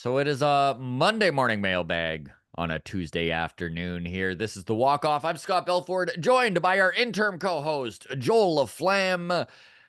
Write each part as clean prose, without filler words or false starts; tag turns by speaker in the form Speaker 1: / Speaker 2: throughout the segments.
Speaker 1: So it is a Monday morning mailbag on a Tuesday afternoon here. This is the walk off. I'm Scott Belford, joined by our interim co-host, Joel LaFlamme.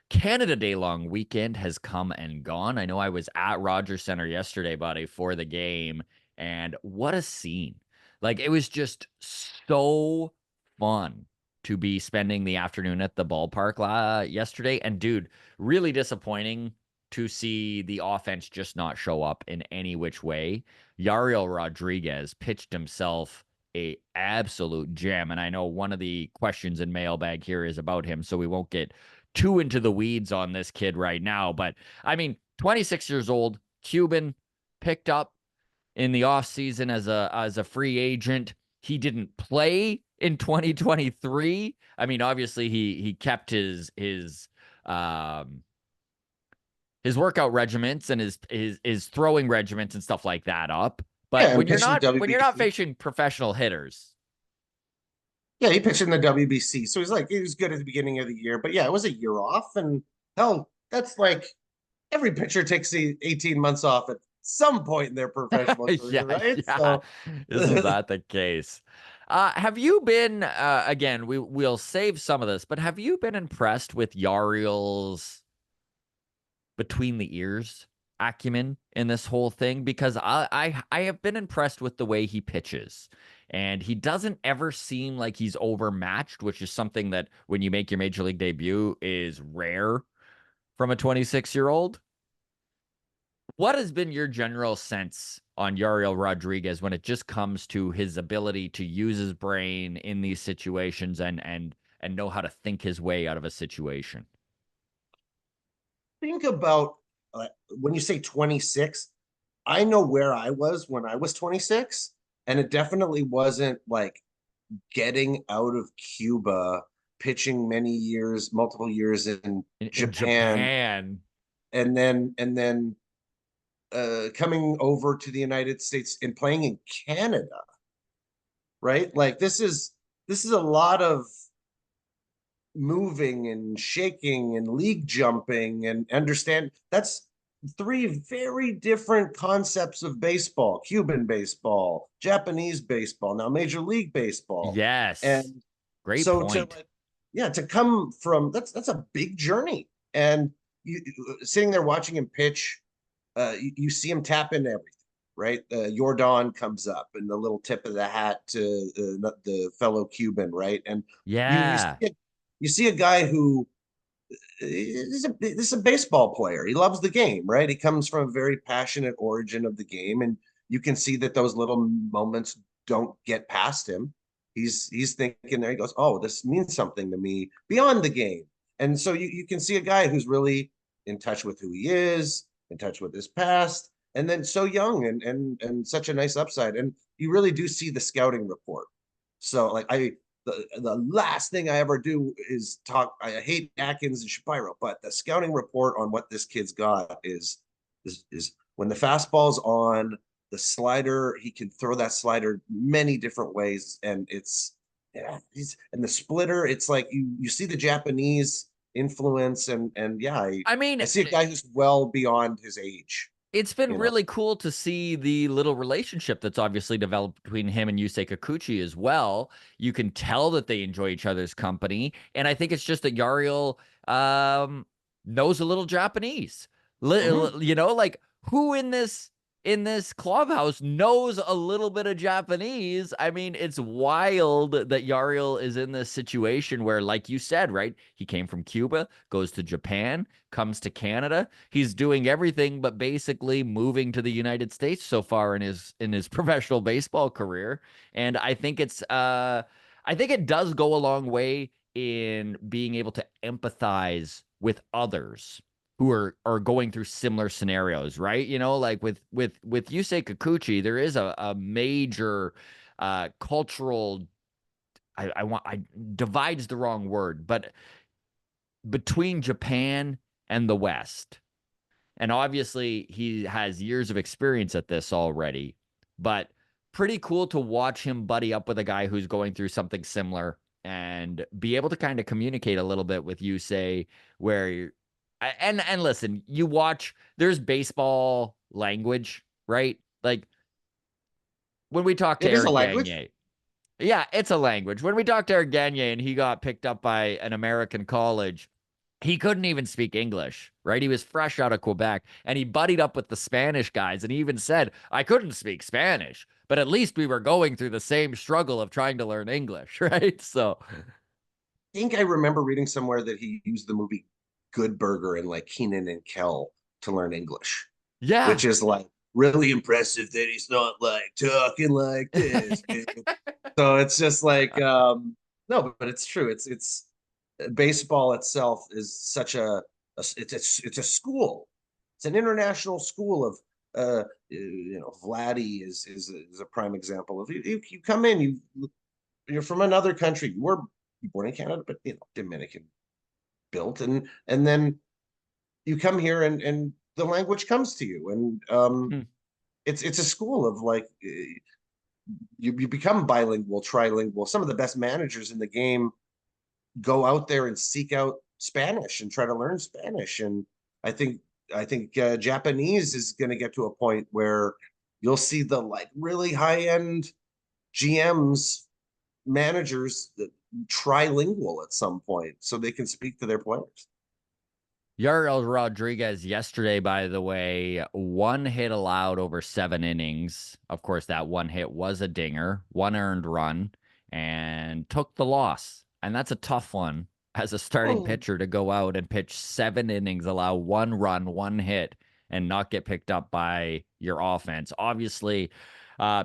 Speaker 1: Canada Day long weekend has come and gone. I know I was at Rogers Center yesterday, buddy, for the game, and what a scene. Like, it was just so fun to be spending the afternoon at the ballpark yesterday. And dude, really disappointing to see the offense just not show up in any which way. Yariel Rodriguez pitched himself a absolute gem, and I know one of the questions in mailbag here is about him, so we won't get too into the weeds on this kid right now. But I mean, 26 years old, Cuban, picked up in the offseason as a free agent. He didn't play in 2023. I mean, obviously he kept his workout regiments and his throwing regiments and stuff like that up. But
Speaker 2: Yeah, and pitched in the
Speaker 1: when you're not
Speaker 2: WBC.
Speaker 1: facing professional hitters,
Speaker 2: Yeah, he pitched in the WBC. So he was good at the beginning of the year. But yeah, it was a year off. And hell, that's like every pitcher takes 18 months off at some point in their professional
Speaker 1: yeah,
Speaker 2: career, right?
Speaker 1: yeah,
Speaker 2: So
Speaker 1: isn't that the case? Have you been again? We'll save some of this, but have you been impressed with Yariel's between the ears acumen in this whole thing? Because I have been impressed with the way he pitches. And he doesn't ever seem like he's overmatched, which is something that when you make your major league debut is rare from a 26-year-old. What has been your general sense on Yariel Rodriguez when it just comes to his ability to use his brain in these situations and know how to think his way out of a situation?
Speaker 2: think about when you say 26, I know where I was when I was 26, and it definitely wasn't like getting out of Cuba, pitching many years, multiple years in
Speaker 1: In
Speaker 2: Japan,
Speaker 1: Japan,
Speaker 2: and then coming over to the United States and playing in Canada, right? Like this is a lot of moving and shaking and league jumping and understand that's three very different concepts of baseball: Cuban baseball, Japanese baseball, now Major League Baseball.
Speaker 1: yes,
Speaker 2: And
Speaker 1: great
Speaker 2: so to
Speaker 1: point.
Speaker 2: like, yeah, to come from that's a big journey. And you sitting there watching him pitch, you see him tap into everything, right? Jordan comes up and the little tip of the hat to the fellow Cuban, right? And you see
Speaker 1: Yeah.
Speaker 2: you see a guy who is a baseball player. He loves the game, right? He comes from a very passionate origin of the game, and you can see that those little moments don't get past him. He's thinking there. He goes, "Oh, this means something to me beyond the game." And so you can see a guy who's really in touch with who he is, in touch with his past, and then so young and such a nice upside. And you really do see the scouting report. So like the last thing I ever do is talk. I hate Atkins and Shapiro, but the scouting report on what this kid's got is when the fastball's on the slider, he can throw that slider many different ways, and it's yeah, he's and the splitter. It's like you see the Japanese influence, and yeah,
Speaker 1: I mean,
Speaker 2: I see a guy who's well beyond his age.
Speaker 1: it's been
Speaker 2: You know,
Speaker 1: really cool to see the little relationship that's obviously developed between him and Yusei Kikuchi as well. You can tell that they enjoy each other's company, and I think it's just that Yariel knows a little Japanese.
Speaker 2: mm-hmm.
Speaker 1: Like who in this clubhouse knows a little bit of Japanese? I mean, it's wild that Yariel is in this situation where, like you said, right? He came from Cuba, goes to Japan, comes to Canada. He's doing everything but basically moving to the United States so far in his professional baseball career. And I think it does go a long way in being able to empathize with others who are going through similar scenarios, right? Like with Yusei Kikuchi, there is a major cultural I divides the wrong word, but between Japan and the West. And obviously, he has years of experience at this already, but pretty cool to watch him buddy up with a guy who's going through something similar and be able to kind of communicate a little bit with you, say, where and listen, you watch, there's baseball language, right? Like when we talked to
Speaker 2: It is a
Speaker 1: Eric
Speaker 2: language.
Speaker 1: Gagne, yeah, it's a language. When we talked to Eric Gagne and he got picked up by an American college, he couldn't even speak English, right? He was fresh out of Quebec and he buddied up with the Spanish guys. And he even said, I couldn't speak Spanish, but at least we were going through the same struggle of trying to learn English, right? So,
Speaker 2: I think I remember reading somewhere that he used the movie Good Burger and like Keenan and Kel to learn English,
Speaker 1: yeah.
Speaker 2: which is like really impressive that he's not like talking like this, man. So it's just like no, but it's true. It's baseball itself is such it's a school. It's an international school of Vladdy is a prime example of you come in, you're from another country. You were born in Canada, but Dominican built, and then you come here and the language comes to you, and
Speaker 1: Hmm.
Speaker 2: it's a school of like you become bilingual, trilingual. Some of the best managers in the game go out there and seek out Spanish and try to learn Spanish. And I think I think Japanese is going to get to a point where you'll see the like really high end GMs, managers that trilingual at some point so they can speak to their players.
Speaker 1: Yariel Rodriguez yesterday, by the way, one hit allowed over 7 innings. Of course, that one hit was a dinger, one earned run, and took the loss. And that's a tough one as a starting
Speaker 2: Oh,
Speaker 1: pitcher to go out and pitch 7 innings, allow one run, one hit, and not get picked up by your offense. Obviously,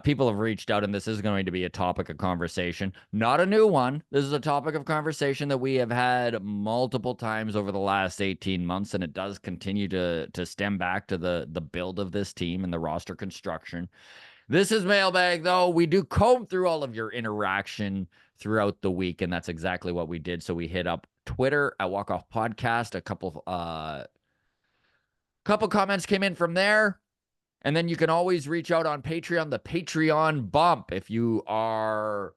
Speaker 1: people have reached out, and this is going to be a topic of conversation. Not a new one. This is a topic of conversation that we have had multiple times over the last 18 months, and it does continue to stem back to the build of this team and the roster construction. This is Mailbag, though. We do comb through all of your interaction throughout the week, and that's exactly what we did. So we hit up Twitter at Walk Off Podcast. A couple comments came in from there. And then you can always reach out on Patreon, the Patreon bump, if you are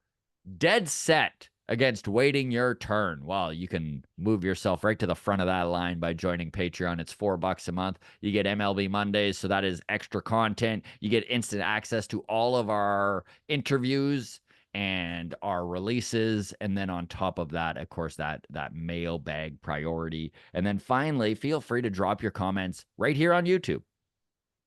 Speaker 1: dead set against waiting your turn. Well, you can move yourself right to the front of that line by joining Patreon. It's $4 a month. You get MLB Mondays, so that is extra content. You get instant access to all of our interviews and our releases. And then on top of that, of course, that mailbag priority. And then finally, feel free to drop your comments right here on YouTube.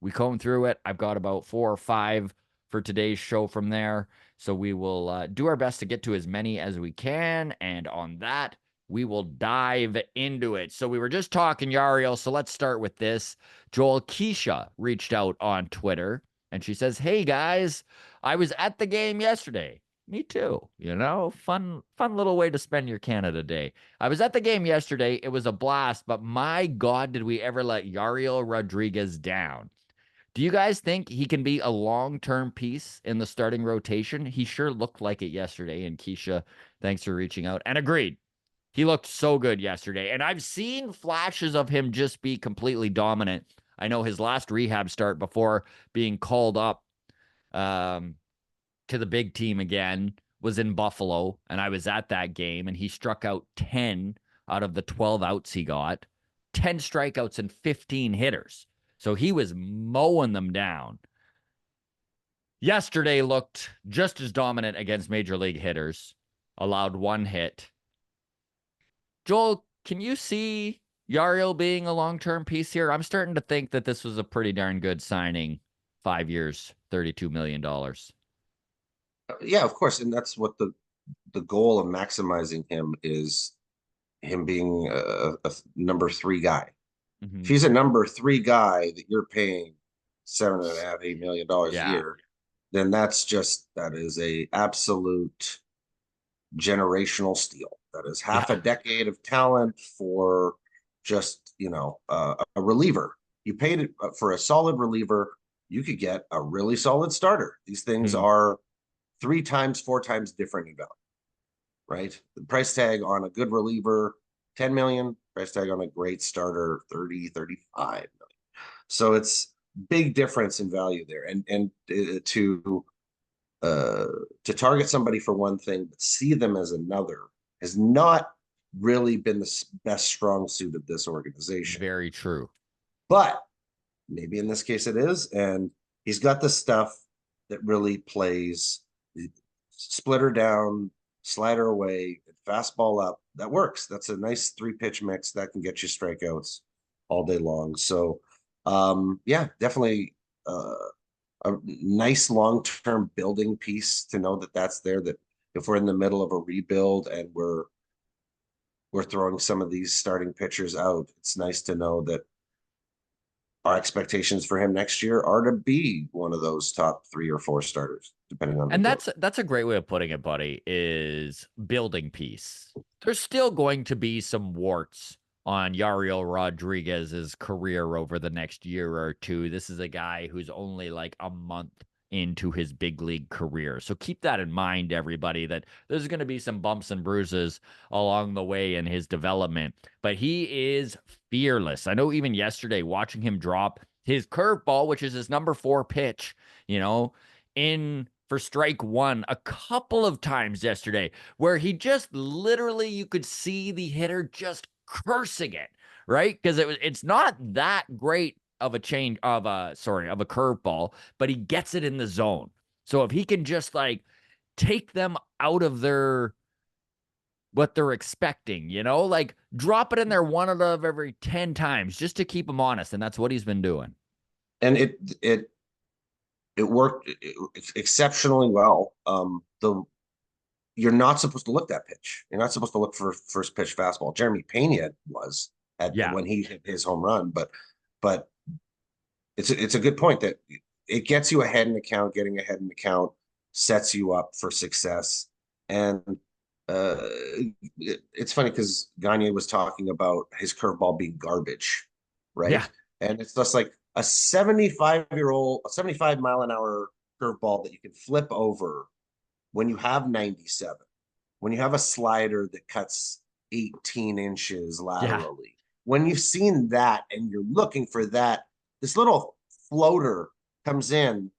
Speaker 1: We comb through it. I've got about 4 or 5 for today's show from there. So we will do our best to get to as many as we can. And on that, we will dive into it. So we were just talking, Yariel. So let's start with this. Joel Keisha reached out on Twitter and she says, Hey guys, I was at the game yesterday. Me too. Fun little way to spend your Canada Day. I was at the game yesterday. It was a blast, but my God, did we ever let Yariel Rodriguez down? Do you guys think he can be a long-term piece in the starting rotation? He sure looked like it yesterday. And Keisha, thanks for reaching out. And agreed. He looked so good yesterday. And I've seen flashes of him just be completely dominant. I know his last rehab start before being called up um, to the big team again was in Buffalo. And I was at that game. And he struck out 10 out of the 12 outs he got, 10 strikeouts and 15 hitters. So he was mowing them down. Yesterday looked just as dominant against major league hitters, allowed one hit. Joel, can you see Yariel being a long-term piece here? I'm starting to think that this was a pretty darn good signing. 5 years, $32 million.
Speaker 2: yeah, of course, and that's what the goal of maximizing him is him being a number three guy. If
Speaker 1: Mm-hmm.
Speaker 2: he's a number three guy that you're paying $7.5, $8 million a
Speaker 1: Yeah.
Speaker 2: year, then that is a absolute generational steal. That is half a
Speaker 1: Yeah.
Speaker 2: decade of talent for just a reliever. You paid it for a solid reliever. You could get a really solid starter. These things
Speaker 1: Hmm.
Speaker 2: are 3 times, 4 times different in value, right? The price tag on a good reliever, 10 million, price tag on a great starter, 30, 35 million. So it's big difference in value there. And to target somebody for one thing, but see them as another has not really been the best strong suit of this organization.
Speaker 1: Very true.
Speaker 2: But maybe in this case it is. And He's got the stuff that really plays. Splitter down, slider away, fastball up. That works. That's a nice 3-pitch mix that can get you strikeouts all day long. So, yeah, definitely a nice long-term building piece to know that that's there. That if we're in the middle of a rebuild and we're throwing some of these starting pitchers out, it's nice to know that our expectations for him next year are to be one of those top 3 or 4 starters, depending on who
Speaker 1: And
Speaker 2: goes.
Speaker 1: that's a great way of putting it, buddy, is building piece. There's still going to be some warts on Yariel Rodriguez's career over the next year or two. This is a guy who's only like a month into his big league career. So keep that in mind, everybody, that there's going to be some bumps and bruises along the way in his development. But he is fearless. I know even yesterday, watching him drop his curveball, which is his number 4 pitch, you know, in for strike 1 a couple of times yesterday, where he just literally, you could see the hitter just cursing it, right? Because it's not that great of a change of a curveball, but he gets it in the zone. So if he can just like take them out of their what they're expecting, like drop it in there one out of every 10 times just to keep him honest, and that's what he's been doing.
Speaker 2: And it worked exceptionally well. The You're not supposed to look that pitch. You're not supposed to look for first pitch fastball. Jeremy Pena was
Speaker 1: Yeah.
Speaker 2: when he hit his home run, but it's a good point that it gets you ahead in the count. Getting ahead in the count sets you up for success. And uh, it's funny because Gagne was talking about his curveball being garbage,
Speaker 1: Yeah.
Speaker 2: right? And it's just like a 75-mile-an-hour curveball that you can flip over when you have 97, when you have a slider that cuts 18 inches
Speaker 1: Yeah.
Speaker 2: laterally, when you've seen that and you're looking for that, this little floater comes in.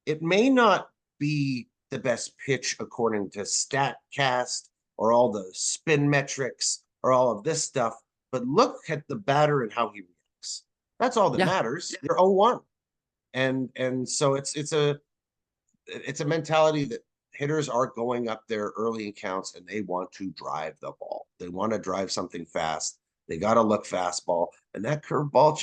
Speaker 2: It may not be the best pitch according to StatCast or all the spin metrics or all of this stuff, but look at the batter and how he reacts. That's all that
Speaker 1: Yeah.
Speaker 2: matters. You're 0-1. And so it's a mentality that hitters are going up there early in counts and they want to drive the ball. They want to drive something fast. They got to look fastball. And that curveball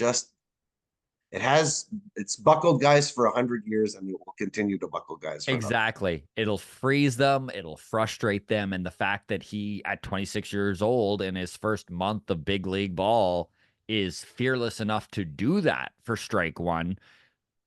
Speaker 2: it's buckled guys for 100 years and it will continue to buckle guys for another.
Speaker 1: Exactly. It'll freeze them, it'll frustrate them. And the fact that he, at 26 years old, in his first month of big league ball, is fearless enough to do that for strike 1,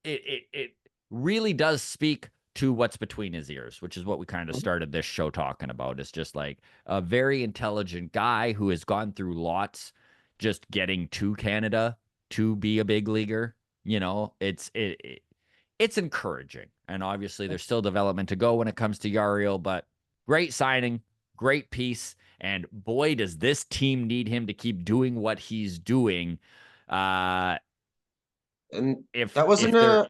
Speaker 1: it really does speak to what's between his ears, which is what we kind of started this show talking about. It's just like a very intelligent guy who has gone through lots just getting to Canada to be a big leaguer. It's encouraging. And obviously there's still development to go when it comes to Yariel, but great signing, great piece. And boy, does this team need him to keep doing what he's doing.
Speaker 2: And
Speaker 1: If
Speaker 2: that wasn't
Speaker 1: if they're
Speaker 2: a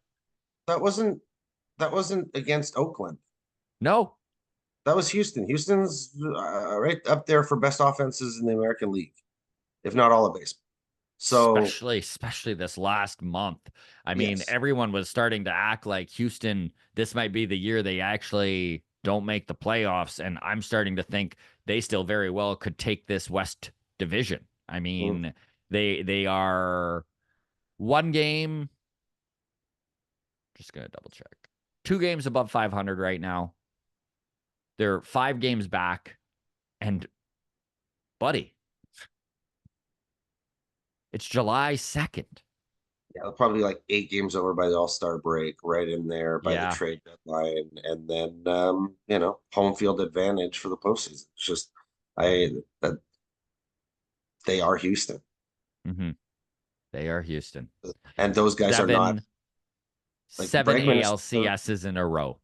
Speaker 2: that wasn't that wasn't against Oakland.
Speaker 1: no,
Speaker 2: That was Houston. Houston's right up there for best offenses in the American League, if not all of baseball. So
Speaker 1: especially this last month. I mean,
Speaker 2: yes.
Speaker 1: everyone was starting to act like Houston, this might be the year they actually don't make the playoffs. And I'm starting to think they still very well could take this West division. I
Speaker 2: Mm.
Speaker 1: mean, they are one game, just gonna double check. 2 games above 500 right now. They're 5 games back. And buddy, it's July 2nd.
Speaker 2: Yeah, probably like 8 games over by the All-Star break, right in there by the
Speaker 1: Yeah.
Speaker 2: trade deadline, and then home field advantage for the postseason. It's just I that they are Houston,
Speaker 1: Mm-hmm. They are Houston.
Speaker 2: and those guys are not
Speaker 1: Seven
Speaker 2: like
Speaker 1: seven ALCSs in a row.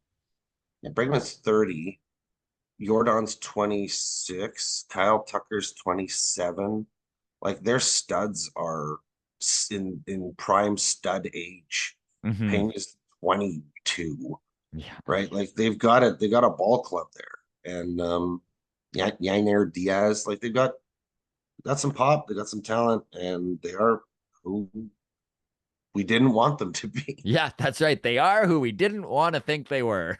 Speaker 2: Bregman's 30, Jordan's 26, Kyle Tucker's 27. Like their studs are in prime stud age.
Speaker 1: Mm-hmm.
Speaker 2: Pena's 22,
Speaker 1: Yeah.
Speaker 2: right? Like they got a ball club there. And Yainer Diaz, like they've got some pop, they got some talent, and they are who we didn't want them to be.
Speaker 1: Yeah, that's right. They are who we didn't want to think they were.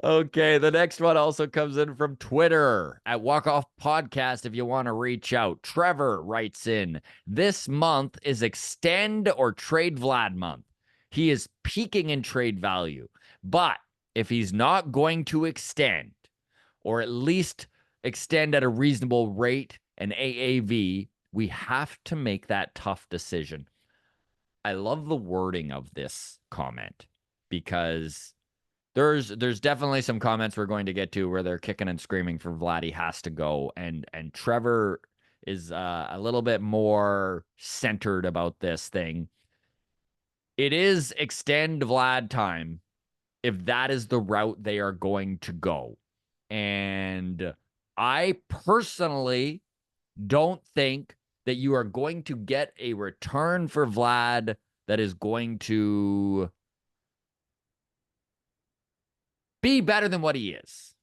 Speaker 1: Okay, the next one also comes in from Twitter at Walk Off Podcast if you want to reach out. Trevor writes in, this month is extend or trade Vlad month. He is peaking in trade value, but if he's not going to extend, or at least extend at a reasonable rate and AAV, we have to make that tough decision. I love the wording of this comment because there's definitely some comments we're going to get to where they're kicking and screaming for Vladdy has to go, and Trevor is a little bit more centered about this thing. It is extend Vlad time if that is the route they are going to go. And I personally don't think that you are going to get a return for Vlad that is going to be better than what he is.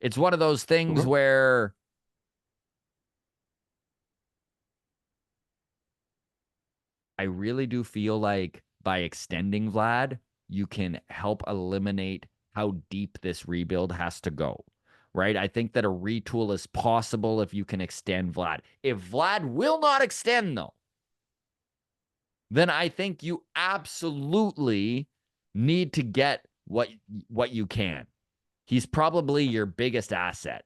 Speaker 1: It's one of those things
Speaker 2: Mhm.
Speaker 1: where I really do feel like by extending Vlad, you can help eliminate how deep this rebuild has to go, right? I think that a retool is possible if you can extend Vlad. If Vlad will not extend, though, then I think you absolutely need to get what you can. He's probably your biggest asset.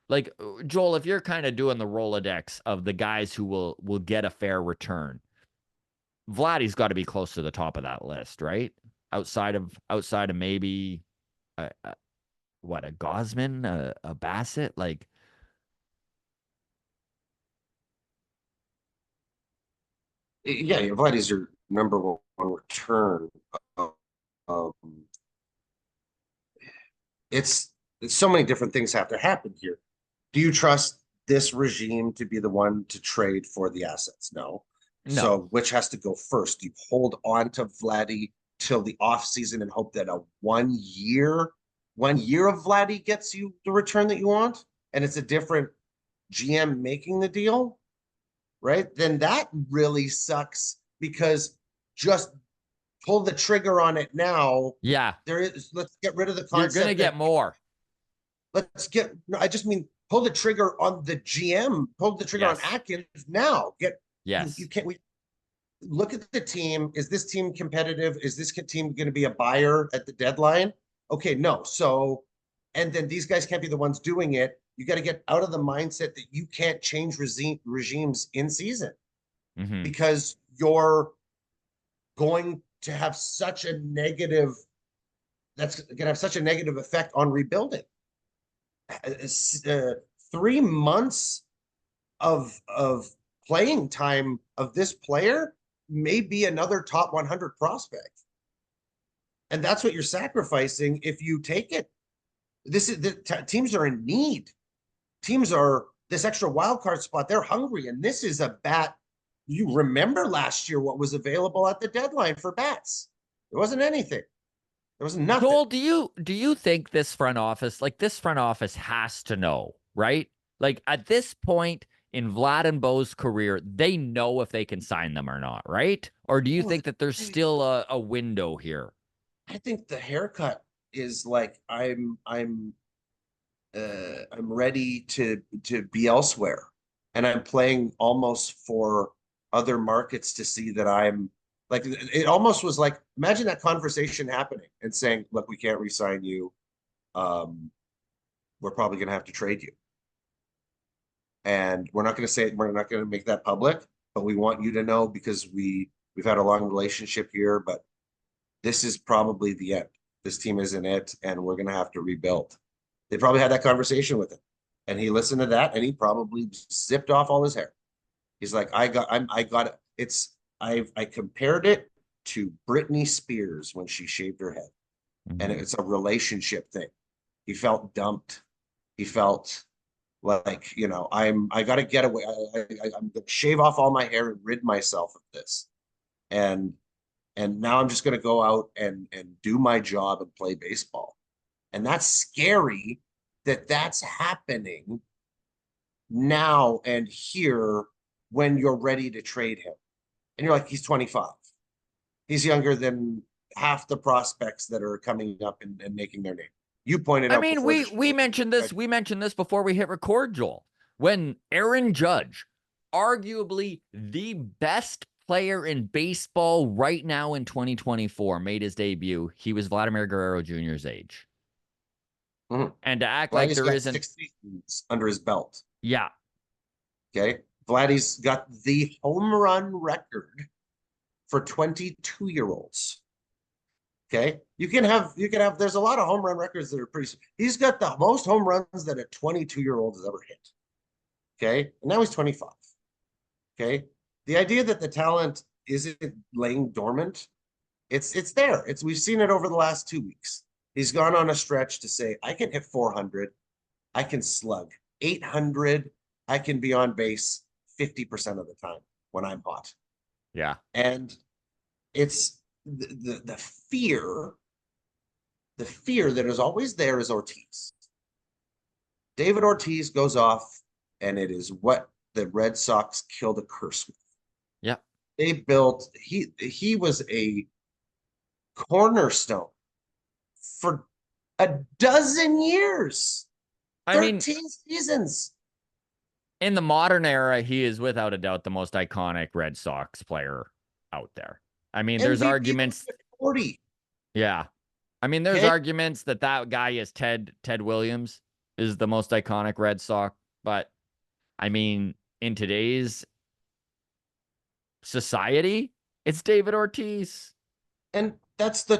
Speaker 1: Like Joel, if you're kind of doing the Rolodex of the guys who will get a fair return, Vladdy's got to be close to the top of that list, right? Outside of maybe what, a Gosman, a Bassett, like
Speaker 2: Yeah, Vladdy's your number one return. Um, it's, it's so many different things have to happen here. Do you trust this regime to be the one to trade for the assets? No.
Speaker 1: no.
Speaker 2: So which has to go first? Do you hold on to Vladdy till the offseason and hope that a 1 year of Vladdy gets you the return that you want? And it's a different GM making the deal, right? Then that really sucks because just pull the trigger on it now.
Speaker 1: Yeah,
Speaker 2: Let's get rid of the
Speaker 1: you're gonna
Speaker 2: concept
Speaker 1: get
Speaker 2: that
Speaker 1: more.
Speaker 2: no, I just mean pull the trigger on the GM, pull the trigger on
Speaker 1: Yes.
Speaker 2: Atkins now. You
Speaker 1: Yes.
Speaker 2: can't we look at the team. Is this team competitive? Is this team going to be a buyer at the deadline? Okay, no. So, and then these guys can't be the ones doing it. You got to get out of the mindset that you can't change regimes in season
Speaker 1: Mm-hmm.
Speaker 2: because you're going to have such a negative, that's going to have such a negative effect on rebuilding. 3 months of playing time of this player may be another top 100 prospect. And that's what you're sacrificing if you take it. This is the teams are in need. Teams are this extra wild card spot. They're hungry, and this is a bat. You remember last year what was available at the deadline for bats? There wasn't anything. There was nothing.
Speaker 1: Joel, do you think this front office has to know, right? Like at this point in Vlad and Bo's career, they know if they can sign them or not, right? Or do you
Speaker 2: Well,
Speaker 1: think that there's still a window here?
Speaker 2: I think the haircut is like I'm ready to be elsewhere, and I'm playing almost for other markets to see that I'm like it almost was like imagine that conversation happening and saying, "Look, we can't re-sign you. Um, we're probably going to have to trade you, and we're not going to make that public, but we want you to know because we've had a long relationship here, but this is probably the end. This team isn't it, and we're going to have to rebuild." They probably had that conversation with him, and he listened to that, and he probably zipped off all his hair. He's like, I got it. I compared it to Britney Spears when she shaved her head, and
Speaker 1: Mhm.
Speaker 2: it's a relationship thing. He felt dumped. He felt like, I got to get away. I'm going to shave off all my hair and rid myself of this. And now I'm just going to go out and do my job and play baseball. And that's scary that that's happening now and here. when you're ready to trade him. And you're like, he's 25. He's younger than half the prospects that are coming up and making their name. You pointed
Speaker 1: I
Speaker 2: out
Speaker 1: mean,
Speaker 2: before the
Speaker 1: we
Speaker 2: show.
Speaker 1: mentioned this. We mentioned this before we hit record, Joel. When Aaron Judge, arguably the best player in baseball right now in 2024, made his debut, he was Vladimir Guerrero Jr.'s age.
Speaker 2: Mhm.
Speaker 1: And to act like
Speaker 2: Vladdy's
Speaker 1: there
Speaker 2: got
Speaker 1: isn't,
Speaker 2: 6 seasons under his belt.
Speaker 1: yeah,
Speaker 2: Okay. Vladdy's got the home run record for 22-year-olds. Okay. There's a lot of home run records that are pretty, he's got the most home runs that a 22-year-old has ever hit. Okay. And now he's 25. Okay. The idea that the talent isn't laying dormant, it's there. We've seen it over the last 2 weeks. He's gone on a stretch to say, I can hit 400, I can slug 800, I can be on base 50% of the time when I'm hot.
Speaker 1: yeah.
Speaker 2: And it's the fear, the fear that is always there is Ortiz. David Ortiz goes off, and it is what the Red Sox killed a curse with.
Speaker 1: Yeah.
Speaker 2: They built, he was a cornerstone for a dozen years,
Speaker 1: I mean,
Speaker 2: 13 seasons.
Speaker 1: in the modern era, he is without a doubt the most iconic Red Sox player out there. I mean, there's
Speaker 2: MVP
Speaker 1: arguments.
Speaker 2: 40.
Speaker 1: Yeah. I mean, there's
Speaker 2: Okay.
Speaker 1: arguments that guy is Ted Williams is the most iconic Red Sox, but I mean, in today's society, it's David Ortiz.
Speaker 2: And that's the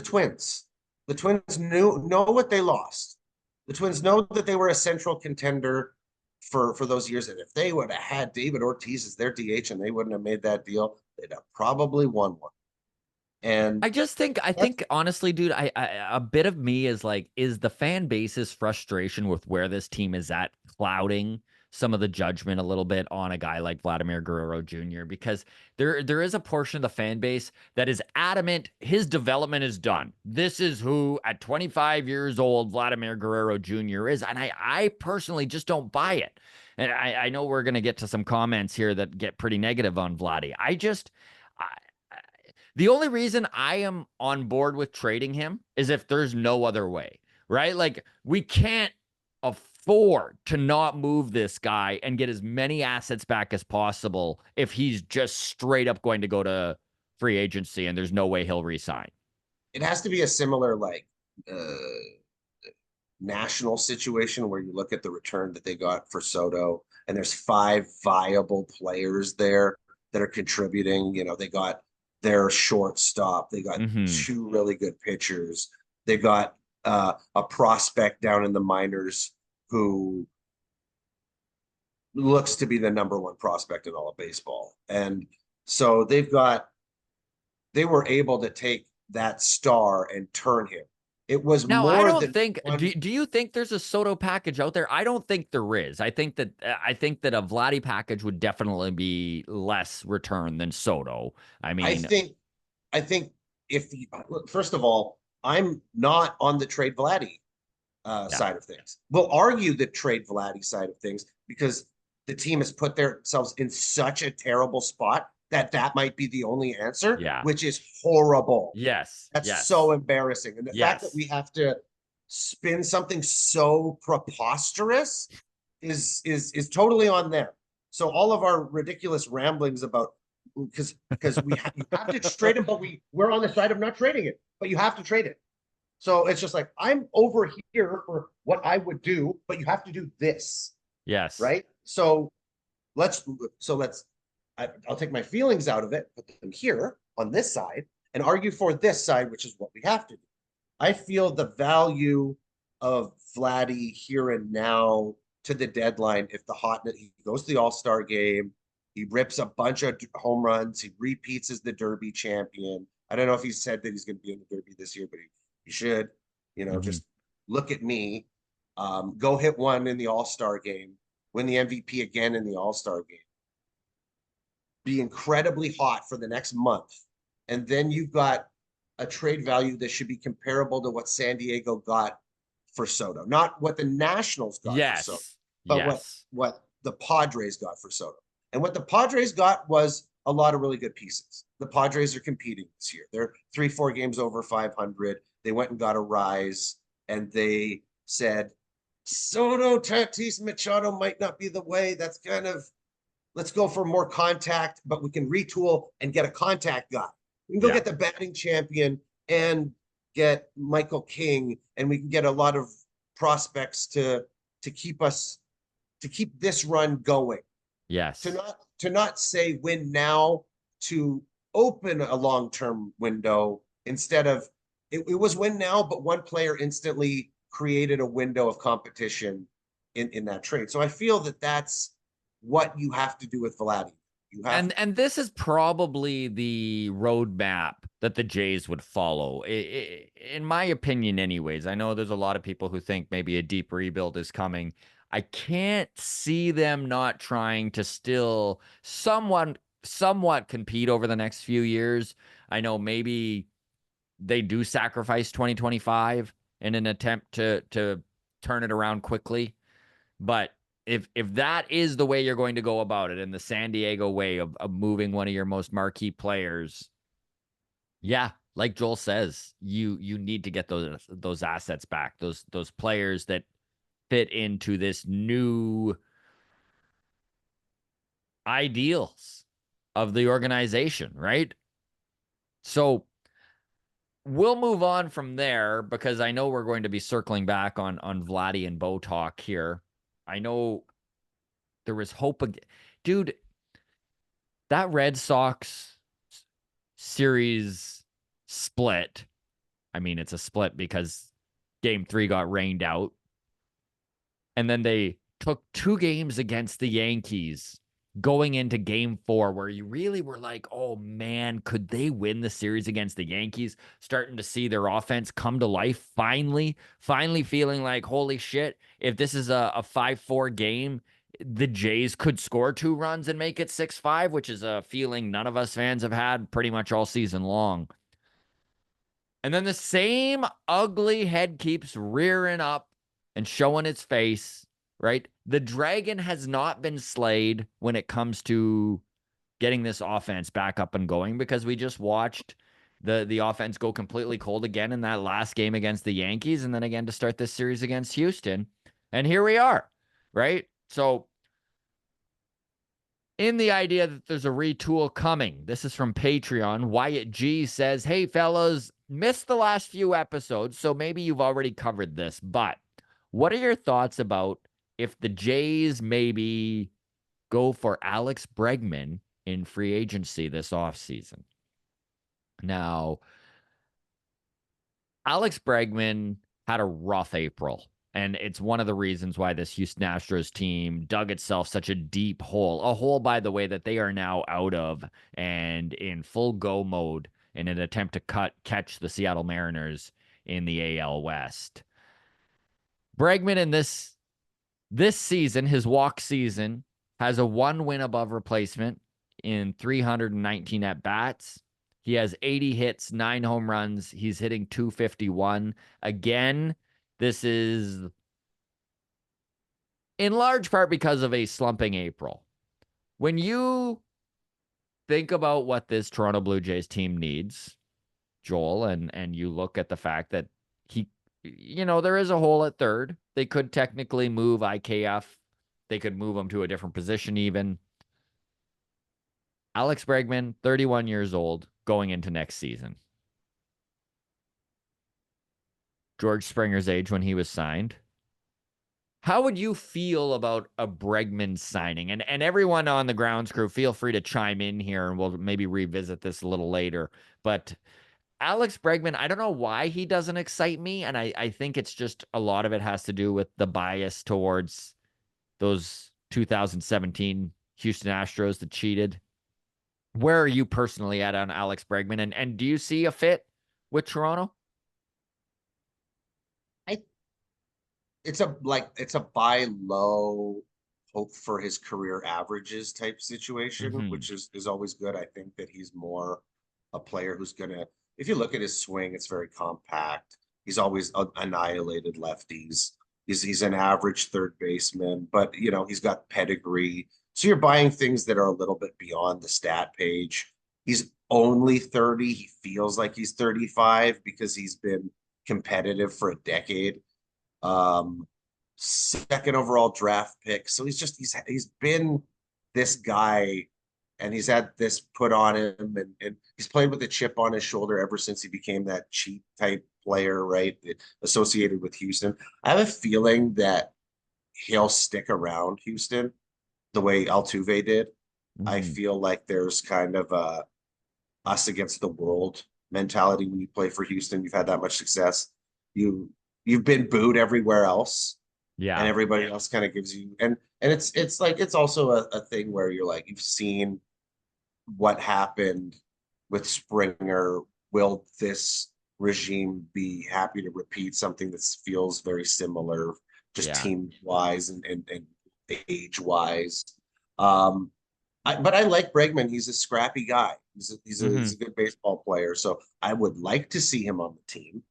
Speaker 2: Twins. The Twins know what they lost. The Twins know that they were a central contender for those years. And if they would have had David Ortiz as their DH and they wouldn't have made that deal, they'd have probably won one. And
Speaker 1: I think honestly, dude, a bit of me is like, is the fan base's frustration with where this team is at clouding some of the judgment a little bit on a guy like Vladimir Guerrero Jr. Because there is a portion of the fan base that is adamant his development is done. This is who at 25 years old Vladimir Guerrero Jr. is, and I personally just don't buy it. And I know we're gonna get to some comments here that get pretty negative on Vladdy. The only reason I am on board with trading him is if there's no other way, right? Like, we can't afford to not move this guy and get as many assets back as possible if he's just straight up going to go to free agency and there's no way he'll resign.
Speaker 2: it has to be a similar national situation where you look at the return that they got for Soto, and there's 5 viable players there that are contributing. They got their shortstop, they got 2 really good pitchers, they got a prospect down in the minors who looks to be the #1 prospect in all of baseball. And so they were able to take that star and turn him. It was
Speaker 1: Now, I
Speaker 2: more
Speaker 1: don't
Speaker 2: than
Speaker 1: think.
Speaker 2: one.
Speaker 1: Do you think there's a Soto package out there? I don't think there is. I think that a Vladdy package would definitely be less return than Soto. I
Speaker 2: I
Speaker 1: mean,
Speaker 2: think, I think first of all, I'm not on the trade Vladdy
Speaker 1: yeah,
Speaker 2: side of things. We'll argue the trade Vladdy side of things because the team has put themselves in such a terrible spot that might be the only answer,
Speaker 1: yeah,
Speaker 2: which is horrible.
Speaker 1: yes,
Speaker 2: That's
Speaker 1: yes,
Speaker 2: so embarrassing. And the fact that we
Speaker 1: yes.
Speaker 2: have to spin something so preposterous is totally on them. So all of our ridiculous ramblings about because you have to trade him, but we're on the side of not trading it, but you have to trade it. So it's just like, I'm over here for what I would do, but you have to do this,
Speaker 1: Yes.
Speaker 2: right? I'll take my feelings out of it, put them here on this side, and argue for this side, which is what we have to do. I feel the value of Vladdy here and now to the deadline. If he goes to the All-Star game, he rips a bunch of home runs, he repeats as the Derby champion. I don't know if he said that he's going to be in the Derby this year, but he should. Just look at me. Go hit one in the All-Star game, win the MVP again in the All-Star game, be incredibly hot for the next month, and then you've got a trade value that should be comparable to what San Diego got for Soto. Not what the Nationals got for Soto,
Speaker 1: Yes.
Speaker 2: but
Speaker 1: Yes.
Speaker 2: what the Padres got for Soto. And what the Padres got was a lot of really good pieces. The Padres are competing this year. They're 3-4 games over 500. They went and got a rise, and they said Soto, Tatis, Machado might not be the way. That's kind of, let's go for more contact, but we can retool and get a contact guy. We can go get the batting champion and get Michael King, and we can get a lot of prospects to keep this run going.
Speaker 1: Yes.
Speaker 2: To not say win now, to open a long-term window instead of it was win now, but one player instantly created a window of competition in that trade. So I feel that that's what you have to do with Vladdy. You have
Speaker 1: and this is probably the roadmap that the Jays would follow, in my opinion, anyways. I know there's a lot of people who think maybe a deep rebuild is coming. I can't see them not trying to still somewhat compete over the next few years. I know maybe they do sacrifice 2025 in an attempt to turn it around quickly, but if that is the way you're going to go about it, in the San Diego way of moving one of your most marquee players, yeah, like Joel says, you need to get those assets back, those players that fit into this new ideals of the organization, right? So we'll move on from there, because I know we're going to be circling back on Vladdy and Bo talk here. I know there was hope again. Dude, that Red Sox series split. I mean, it's a split because game 3 got rained out. And then they took 2 games against the Yankees going into game 4, where you really were like, oh man, could they win the series against the Yankees? Starting to see their offense come to life. Finally feeling like, holy shit, if this is a 5-4 game, the Jays could score 2 runs and make it 6-5, which is a feeling none of us fans have had pretty much all season long. And then the same ugly head keeps rearing up and showing its face, right? The dragon has not been slayed when it comes to getting this offense back up and going, because we just watched the offense go completely cold again in that last game against the Yankees, and then again to start this series against Houston. And here we are, right? So in the idea that there's a retool coming, this is from Patreon. Wyatt G says, hey, fellas, missed the last few episodes, so maybe you've already covered this, but what are your thoughts about if the Jays maybe go for Alex Bregman in free agency this offseason? Now, Alex Bregman had a rough April, and it's one of the reasons why this Houston Astros team dug itself such a deep hole. A hole, by the way, that they are now out of and in full go mode in an attempt to catch the Seattle Mariners in the AL West. Bregman in this season, his walk season, has a 1 win above replacement in 319 at bats. He has 80 hits, 9 home runs. He's hitting .251. Again, this is in large part because of a slumping April. When you think about what this Toronto Blue Jays team needs, Joel, and you look at the fact that there is a hole at third. They could technically move IKF. They could move him to a different position even. Alex Bregman, 31 years old, going into next season. George Springer's age when he was signed. How would you feel about a Bregman signing? And everyone on the grounds crew, feel free to chime in here, and we'll maybe revisit this a little later. But Alex Bregman, I don't know why he doesn't excite me, and I think it's just a lot of it has to do with the bias towards those 2017 Houston Astros that cheated. Where are you personally at on Alex Bregman, and do you see a fit with Toronto?
Speaker 2: it's a buy low, hope for his career averages type situation, which is always good. I think that he's more a player who's gonna, if you look at his swing, it's very compact. He's always annihilated lefties. He's an average third baseman, but you know, he's got pedigree. So you're buying things that are a little bit beyond the stat page. He's only 30. He feels like he's 35 because he's been competitive for a decade. Second overall draft pick. So he's been this guy, and he's had this put on him, and he's played with a chip on his shoulder ever since he became that cheap type player, right? Associated with Houston. I have a feeling that he'll stick around Houston the way Altuve did. I
Speaker 1: Mhm.
Speaker 2: feel like there's kind of a us against the world mentality when you play for Houston. You've had that much success. You you've been booed everywhere else, and
Speaker 1: Yeah.
Speaker 2: everybody else kind of gives you, and it's like it's also a thing where you're like you've seen what happened with Springer. Will this regime be happy to repeat something that feels very similar, just
Speaker 1: Yeah.
Speaker 2: team wise and age wise? Um, but I like Bregman. He's a scrappy guy. He's
Speaker 1: Hmm.
Speaker 2: a good baseball player. So I would like to see him on the team.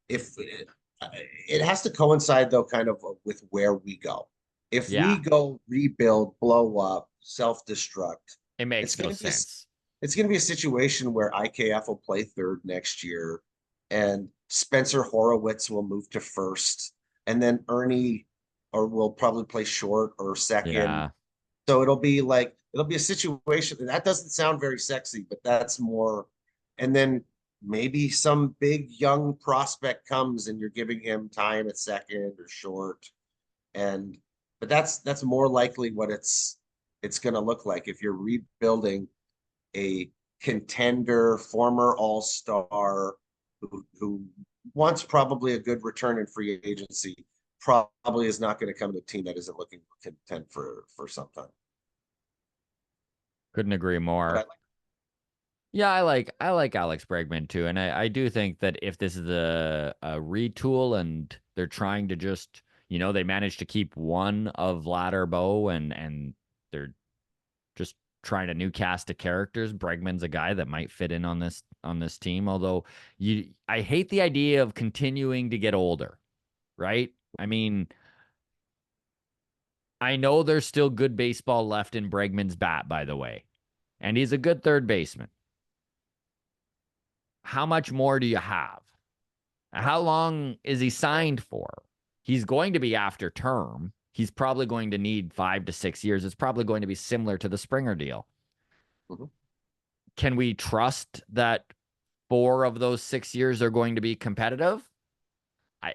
Speaker 2: If it has to coincide though, kind of with where we go. If we
Speaker 1: Yeah.
Speaker 2: go rebuild, blow up, self-destruct,
Speaker 1: It
Speaker 2: it's
Speaker 1: makes no
Speaker 2: gonna be a
Speaker 1: sense.
Speaker 2: it's gonna be a situation where IKF will play third next year, and Spencer Horowitz will move to first, and then Ernie or will probably play short or second.
Speaker 1: Yeah.
Speaker 2: So it'll be a situation, and that doesn't sound very sexy, but that's more. And then maybe some big young prospect comes and you're giving him time at second or short. And but that's more likely what it's going to look like if you're rebuilding a contender, former all-star who wants probably a good return in free agency, probably is not going to come to a team that isn't looking to contend for some time.
Speaker 1: Couldn't agree
Speaker 2: But I
Speaker 1: more.
Speaker 2: like
Speaker 1: Yeah, I like Alex Bregman too, and I do think that if this is a retool and they're trying to just, they managed to keep one of Vlad or Bo, and they're just trying a new cast of characters. Bregman's a guy that might fit in on this team. Although I hate the idea of continuing to get older, right? I mean, I know there's still good baseball left in Bregman's bat, by the way, and he's a good third baseman. How much more do you have? How long is he signed for? He's going to be after term. He's probably going to need 5 to 6 years. It's probably going to be similar to the Springer deal.
Speaker 2: Mhm.
Speaker 1: Can we trust that 4 of those 6 years are going to be competitive? I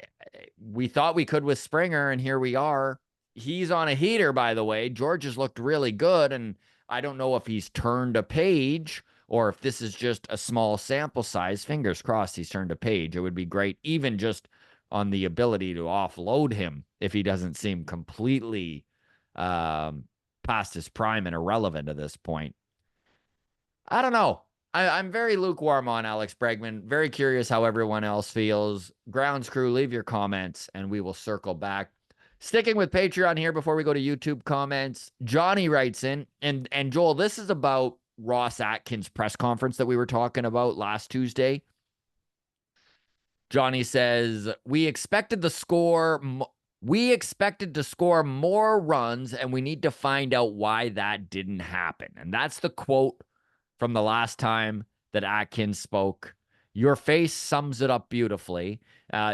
Speaker 1: we thought we could with Springer, and here we are. He's on a heater, by the way. George has looked really good, and I don't know if he's turned a page or if this is just a small sample size. Fingers crossed he's turned a page. It would be great, even just on the ability to offload him if he doesn't seem completely past his prime and irrelevant at this point. I don't know. I'm very lukewarm on Alex Bregman. Very curious how everyone else feels. Grounds crew, leave your comments and we will circle back. Sticking with Patreon here before we go to YouTube comments, Johnny writes in, and Joel, this is about Ross Atkins' press conference that we were talking about last Tuesday. Johnny says, we expected to score more runs, and we need to find out why that didn't happen." And that's the quote from the last time that Atkins spoke. Your face sums it up beautifully.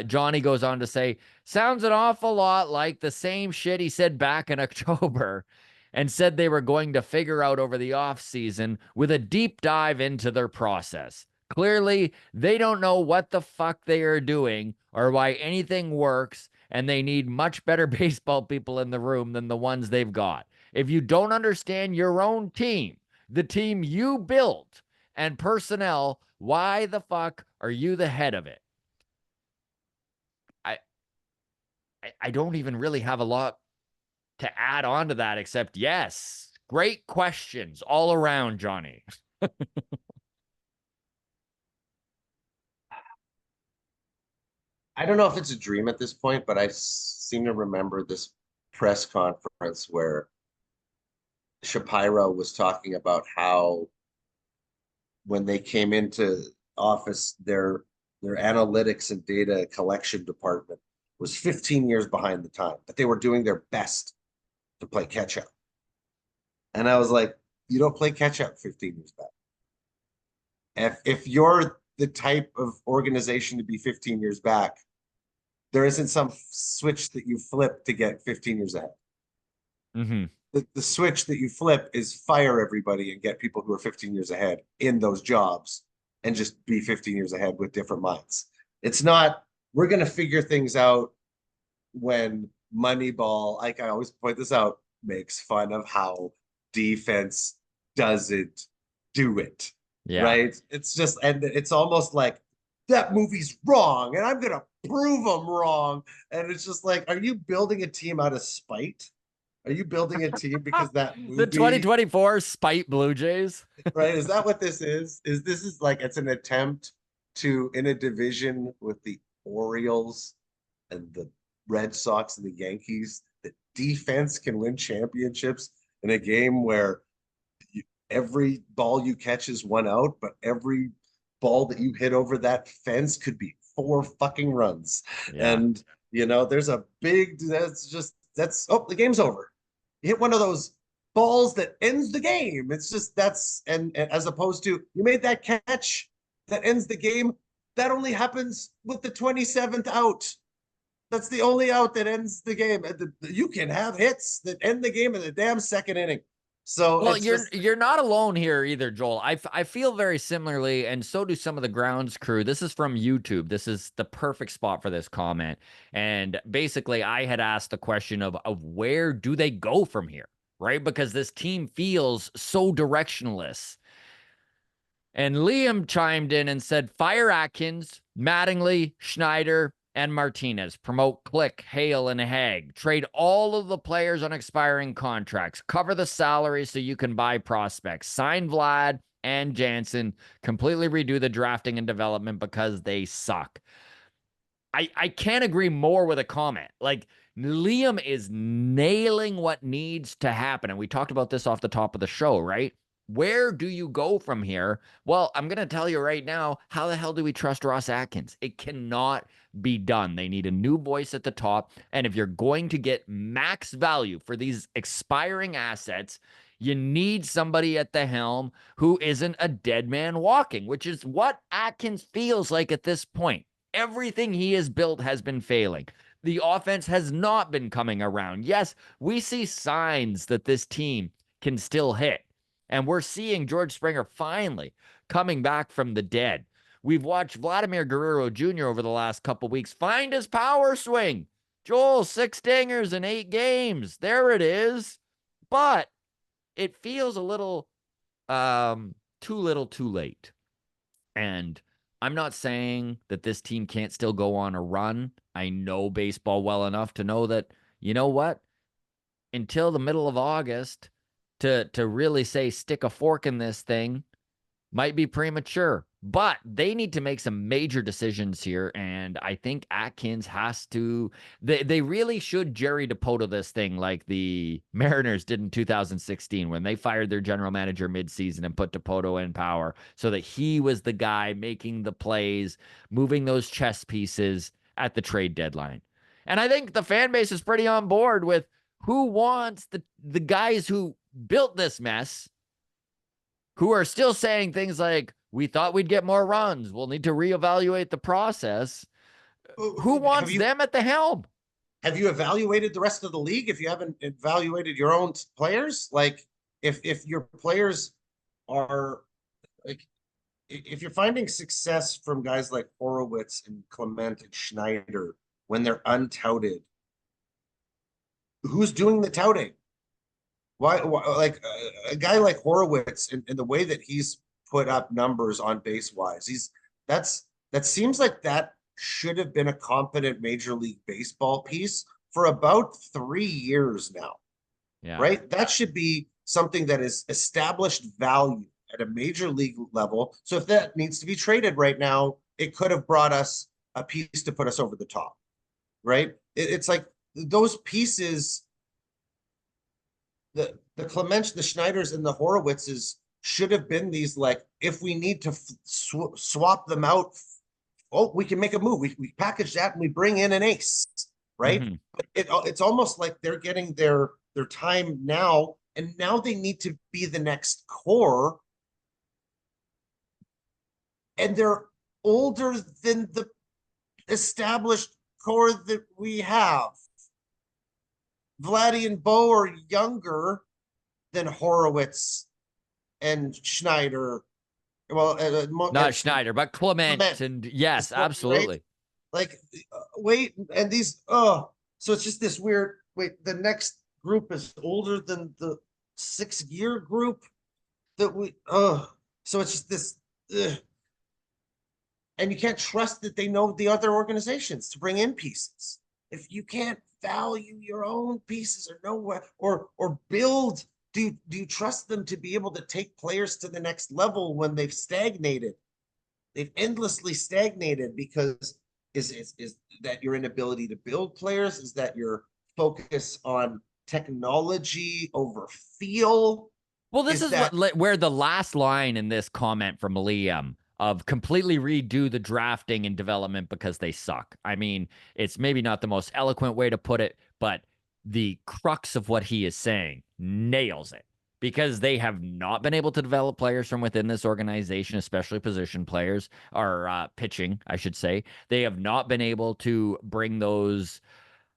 Speaker 1: Johnny goes on to say, "Sounds an awful lot like the same shit he said back in October, and said they were going to figure out over the offseason with a deep dive into their process. Clearly, they don't know what the fuck they are doing or why anything works, and they need much better baseball people in the room than the ones they've got. If you don't understand your own team, the team you built, and personnel, why the fuck are you the head of it?" I I don't even really have a lot to add on to that except yes, great questions all around, Johnny.
Speaker 2: I don't know if it's a dream at this point, but I seem to remember this press conference where Shapiro was talking about how when they came into office, their analytics and data collection department was 15 years behind the time, but they were doing their best to play catch up. And I was like, you don't play catch up 15 years back. If you're the type of organization to be 15 years back, there isn't some switch that you flip to get 15 years ahead.
Speaker 1: Mm-hmm.
Speaker 2: The switch that you flip is fire everybody and get people who are 15 years ahead in those jobs and just be 15 years ahead with different minds. It's not, we're going to figure things out when Moneyball, like I always point this out, makes fun of how defense doesn't do it.
Speaker 1: Yeah.
Speaker 2: Right? It's just, and it's almost like that movie's wrong and I'm going to prove them wrong. And it's just like, are you building a team out of spite? Are you building a team because that
Speaker 1: The
Speaker 2: movie,
Speaker 1: 2024 Spite Blue Jays.
Speaker 2: right? Is that what this is? Is this is like it's an attempt to in a division with the Orioles and the Red Sox and the Yankees, that defense can win championships in a game where every ball you catch is one out, but every ball that you hit over that fence could be 4 fucking runs.
Speaker 1: Yeah.
Speaker 2: And there's a big oh, the game's over. You hit one of those balls that ends the game. It's just and as opposed to you made that catch that ends the game, that only happens with the 27th out. That's the only out that ends the game. You can have hits that end the game in the damn second inning. So
Speaker 1: Well,
Speaker 2: it's just
Speaker 1: you're not alone here either, Joel. I feel very similarly, and so do some of the grounds crew. This is from YouTube. This is the perfect spot for this comment. And basically, I had asked the question of where do they go from here, right? Because this team feels so directionless. And Liam chimed in and said, fire Atkins, Mattingly, Schneider, and Martinez. Promote Click, Hale, and Haig. Trade all of the players on expiring contracts. Cover the salaries so you can buy prospects. Sign Vlad and Jansen. Completely redo the drafting and development because they suck. I can't agree more with a comment. Like, Liam is nailing what needs to happen. And we talked about this off the top of the show, right? Where do you go from here? Well, I'm going to tell you right now, how the hell do we trust Ross Atkins? It cannot be done. They need a new voice at the top. And if you're going to get max value for these expiring assets, you need somebody at the helm who isn't a dead man walking, which is what Atkins feels like at this point. Everything he has built has been failing. The offense has not been coming around. Yes, we see signs that this team can still hit. And we're seeing George Springer finally coming back from the dead. We've watched Vladimir Guerrero Jr. over the last couple weeks find his power swing. Joel, 6 dingers in 8 games. There it is. But it feels a little too little too late. And I'm not saying that this team can't still go on a run. I know baseball well enough to know that, you know what? Until the middle of August, to really say stick a fork in this thing might be premature. But they need to make some major decisions here. And I think Atkins has to, they really should Jerry Dipoto this thing like the Mariners did in 2016 when they fired their general manager midseason and put Dipoto in power so that he was the guy making the plays, moving those chess pieces at the trade deadline. And I think the fan base is pretty on board with who wants the guys who built this mess, who are still saying things like, we thought we'd get more runs. We'll need to reevaluate the process. Who
Speaker 2: have
Speaker 1: wants
Speaker 2: you
Speaker 1: them at the helm?
Speaker 2: have you evaluated the rest of the league if you haven't evaluated your own players? Like if your players are like if you're finding success from guys like Horowitz and Clement and Schneider when they're untouted, who's doing the touting? Why like a guy like Horowitz and the way that he's put up numbers on base wise, that seems like that should have been a competent Major League Baseball piece for about 3 years now,
Speaker 1: Yeah.
Speaker 2: right? That should be something that is established value at a major league level. So if that needs to be traded right now, it could have brought us a piece to put us over the top, right? It's like those pieces, the Clements, the Schneiders, and the Horowitzes should have been these like if we need to swap them out oh, we can make a move. We package that and we bring in an ace, right?
Speaker 1: Mhm.
Speaker 2: But it's almost like they're getting their time now, and now they need to be the next core, and they're older than the established core that we have. Vladdy and Bo are younger than Horowitz and Schneider. Well,
Speaker 1: Not Schneider, but Clement.
Speaker 2: Clement,
Speaker 1: And yes,
Speaker 2: right?
Speaker 1: absolutely.
Speaker 2: Like, wait, and these, so it's just this weird. Wait, the next group is older than the 6 year group that so it's just this, and you can't trust that they know the other organizations to bring in pieces. If you can't value your own pieces or know what, or build, do you trust them to be able to take players to the next level when they've stagnated? They've endlessly stagnated because is that your inability to build players? Is that your focus on technology over feel?
Speaker 1: Well, this
Speaker 2: Is
Speaker 1: is
Speaker 2: that
Speaker 1: where the last line in this comment from Liam of completely redo the drafting and development because they suck. I mean, it's maybe not the most eloquent way to put it, but the crux of what he is saying nails it because they have not been able to develop players from within this organization, especially position players or pitching, I should say. They have not been able to bring those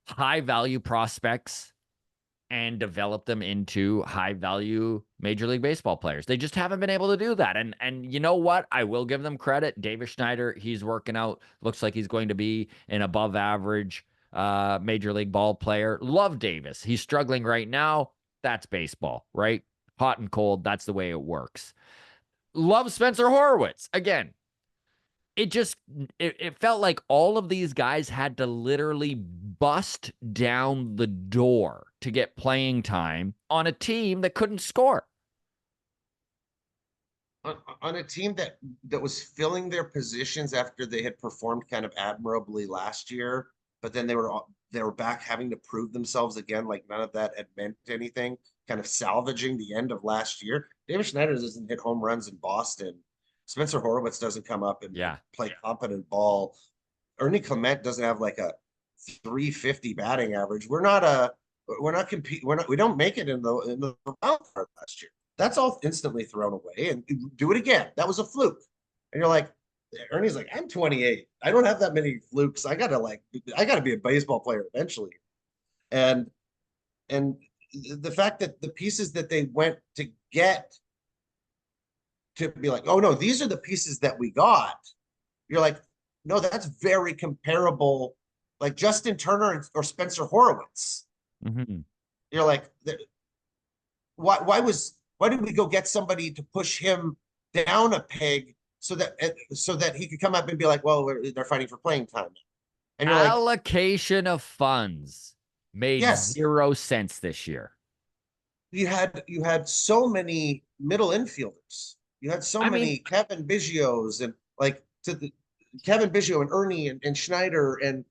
Speaker 1: high value prospects and develop them into high value Major League Baseball players. They just haven't been able to do that. And you know what? I will give them credit. Davis Schneider, he's working out. Looks like he's going to be an above average Major League ball player. Love Davis. He's struggling right now. That's baseball, right? Hot and cold. That's the way it works. Love Spencer Horwitz. Again, it felt like all of these guys had to literally bust down the door to get playing time on a team that couldn't score.
Speaker 2: on a team that was filling their positions after they had performed kind of admirably last year, but then they were back having to prove themselves again, like none of that had meant anything, kind of salvaging the end of last year. David Schneider doesn't hit home runs in Boston. Spencer Horwitz doesn't come up and
Speaker 1: Yeah.
Speaker 2: play competent ball. Ernie Clement doesn't have like a 350 batting average. We're not compete. We don't make it in the wild card last year. That's all instantly thrown away and do it again. That was a fluke. And you're like, Ernie's like, I'm 28. I don't have that many flukes. I gotta be a baseball player eventually. And and the fact that the pieces that they went to get to be like, oh no, these are the pieces that we got. You're like, no, that's very comparable. Like Justin Turner or Spencer Horowitz.
Speaker 1: Mm-hmm.
Speaker 2: You're like, why did we go get somebody to push him down a peg so that he could come up and be like, well, they're fighting for playing time, and you're like,
Speaker 1: Allocation of funds made
Speaker 2: yes,
Speaker 1: zero sense this year.
Speaker 2: you had so many middle infielders, you had so
Speaker 1: I mean,
Speaker 2: many Kevin Biggios and like to the Kevin Biggio and Ernie and Schneider and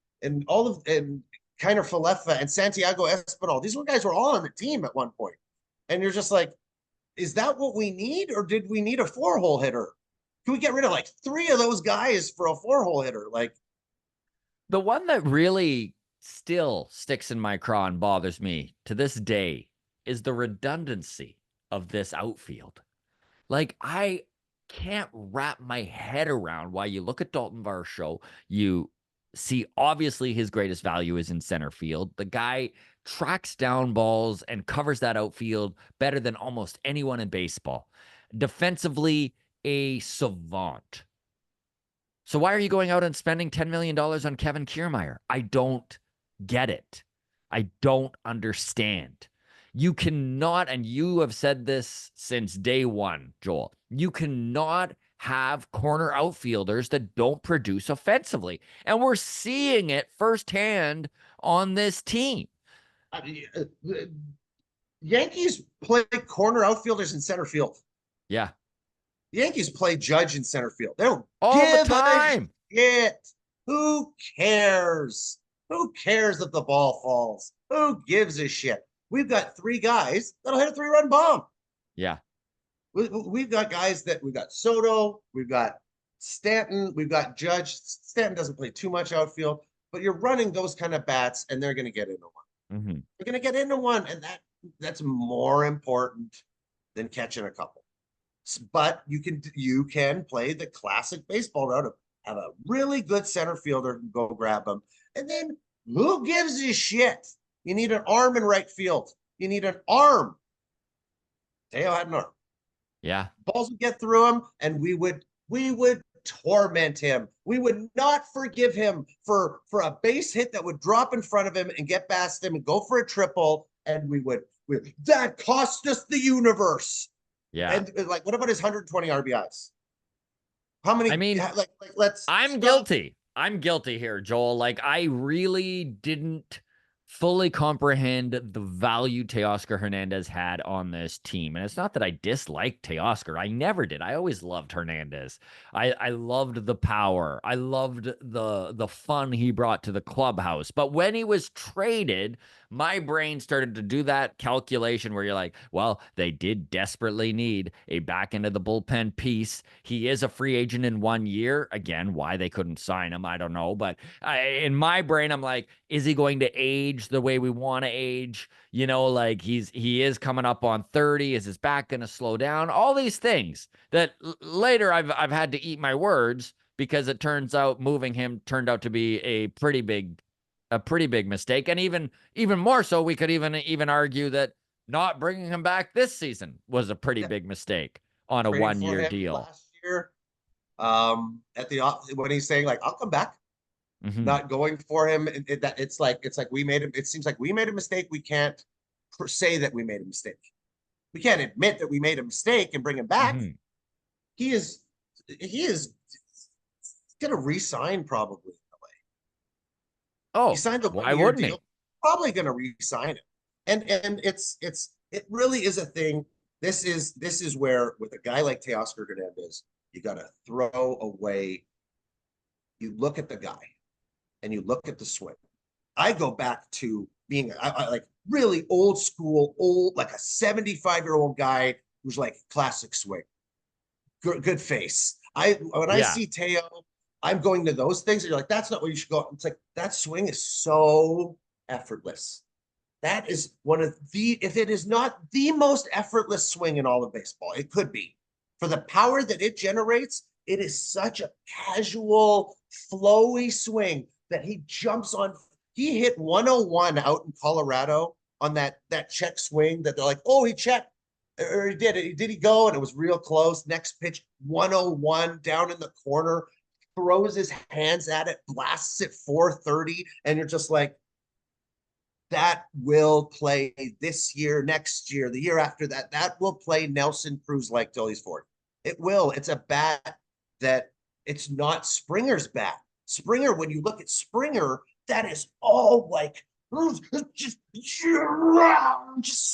Speaker 2: all of and Kiner Falefa and Santiago Espinal. These guys were all on the team at one point, and you're just like, is that what we need, or did we need a 4-hole hitter? Can we get rid of like 3 of those guys for a 4-hole hitter? Like,
Speaker 1: the one that really still sticks in my craw and bothers me to this day is the redundancy of this outfield. Like, I can't wrap my head around why you look at Dalton Varsho, you see obviously his greatest value is in center field. The guy tracks down balls and covers that outfield better than almost anyone in baseball. Defensively, a savant. So why are you going out and spending $10 million on Kevin Kiermaier? I don't get it. I don't understand. You cannot, and you have said this since day one, Joel, you cannot have corner outfielders that don't produce offensively. And we're seeing it firsthand on this team.
Speaker 2: I mean, Yankees play corner outfielders in center field.
Speaker 1: Yeah.
Speaker 2: The Yankees play Judge in center field. They don't
Speaker 1: All the
Speaker 2: give a
Speaker 1: time.
Speaker 2: shit. Who cares? Who cares if the ball falls? Who gives a shit? We've got 3 guys that'll hit a 3-run bomb.
Speaker 1: Yeah.
Speaker 2: We've got guys we've got Soto, we've got Stanton, we've got Judge. Stanton doesn't play too much outfield, but you're running those kind of bats, and they're going to get into one.
Speaker 1: Mm-hmm.
Speaker 2: They're going to get into one, and that's more important than catching a couple. But you can play the classic baseball route of have a really good center fielder go grab them, and then who gives a shit? You need an arm in right field. You need an arm. Teo had an arm.
Speaker 1: Yeah.
Speaker 2: Balls would get through him, and we would torment him. We would not forgive him for a base hit that would drop in front of him and get past him and go for a triple. And that cost us the universe.
Speaker 1: Yeah.
Speaker 2: And like, what about his 120 RBIs? How many?
Speaker 1: I mean,
Speaker 2: like let's
Speaker 1: I'm
Speaker 2: stop.
Speaker 1: guilty. I'm guilty here, Joel. Like, I really didn't fully comprehend the value Teoscar Hernandez had on this team. And it's not that I disliked Teoscar. I never did. I always loved Hernandez. I loved the power. I loved the fun he brought to the clubhouse. But when he was traded, my brain started to do that calculation where you're like, well, they did desperately need a back end of the bullpen piece. He is a free agent in 1 year. Again, why they couldn't sign him, I don't know. But in my brain, I'm like, is he going to age the way we want to age? You know, like he is coming up on 30. Is his back going to slow down? All these things that later I've had to eat my words because it turns out moving him turned out to be a pretty big mistake. And even more so, we could even argue that not bringing him back this season was a pretty big mistake on a
Speaker 2: Trading for
Speaker 1: 1 year
Speaker 2: him
Speaker 1: deal.
Speaker 2: last year, at the when he's saying like, I'll come back.
Speaker 1: Mm-hmm.
Speaker 2: Not going for him. It's like we made him. It seems like we made a mistake. We can't say that we made a mistake. We can't admit that we made a mistake and bring him back.
Speaker 1: Mm-hmm.
Speaker 2: He is going to resign probably. He
Speaker 1: Oh,
Speaker 2: signed the
Speaker 1: why
Speaker 2: 1 year
Speaker 1: wouldn't he?
Speaker 2: deal. Probably going to resign it. And it really is a thing. This is where with a guy like Teoscar Hernandez, you got to throw away. You look at the guy and you look at the swing. I go back to being I like really old school, like a 75-year-old guy who's like classic swing, good face. When I
Speaker 1: Yeah.
Speaker 2: see Teo, I'm going to those things. And you're like, that's not where you should go. It's like that swing is so effortless. That is one of if it is not the most effortless swing in all of baseball, it could be. For the power that it generates, it is such a casual, flowy swing that he jumps on. He hit 101 out in Colorado on that check swing that they're like, oh, he checked. Or he did it. Did he go? And it was real close. Next pitch, 101 down in the corner, throws his hands at it, blasts it 430. And you're just like, that will play this year, next year, the year after that. That will play Nelson Cruz like till he's 40. It will. It's a bat that it's not Springer's bat. Springer, when you look at Springer, that is all like just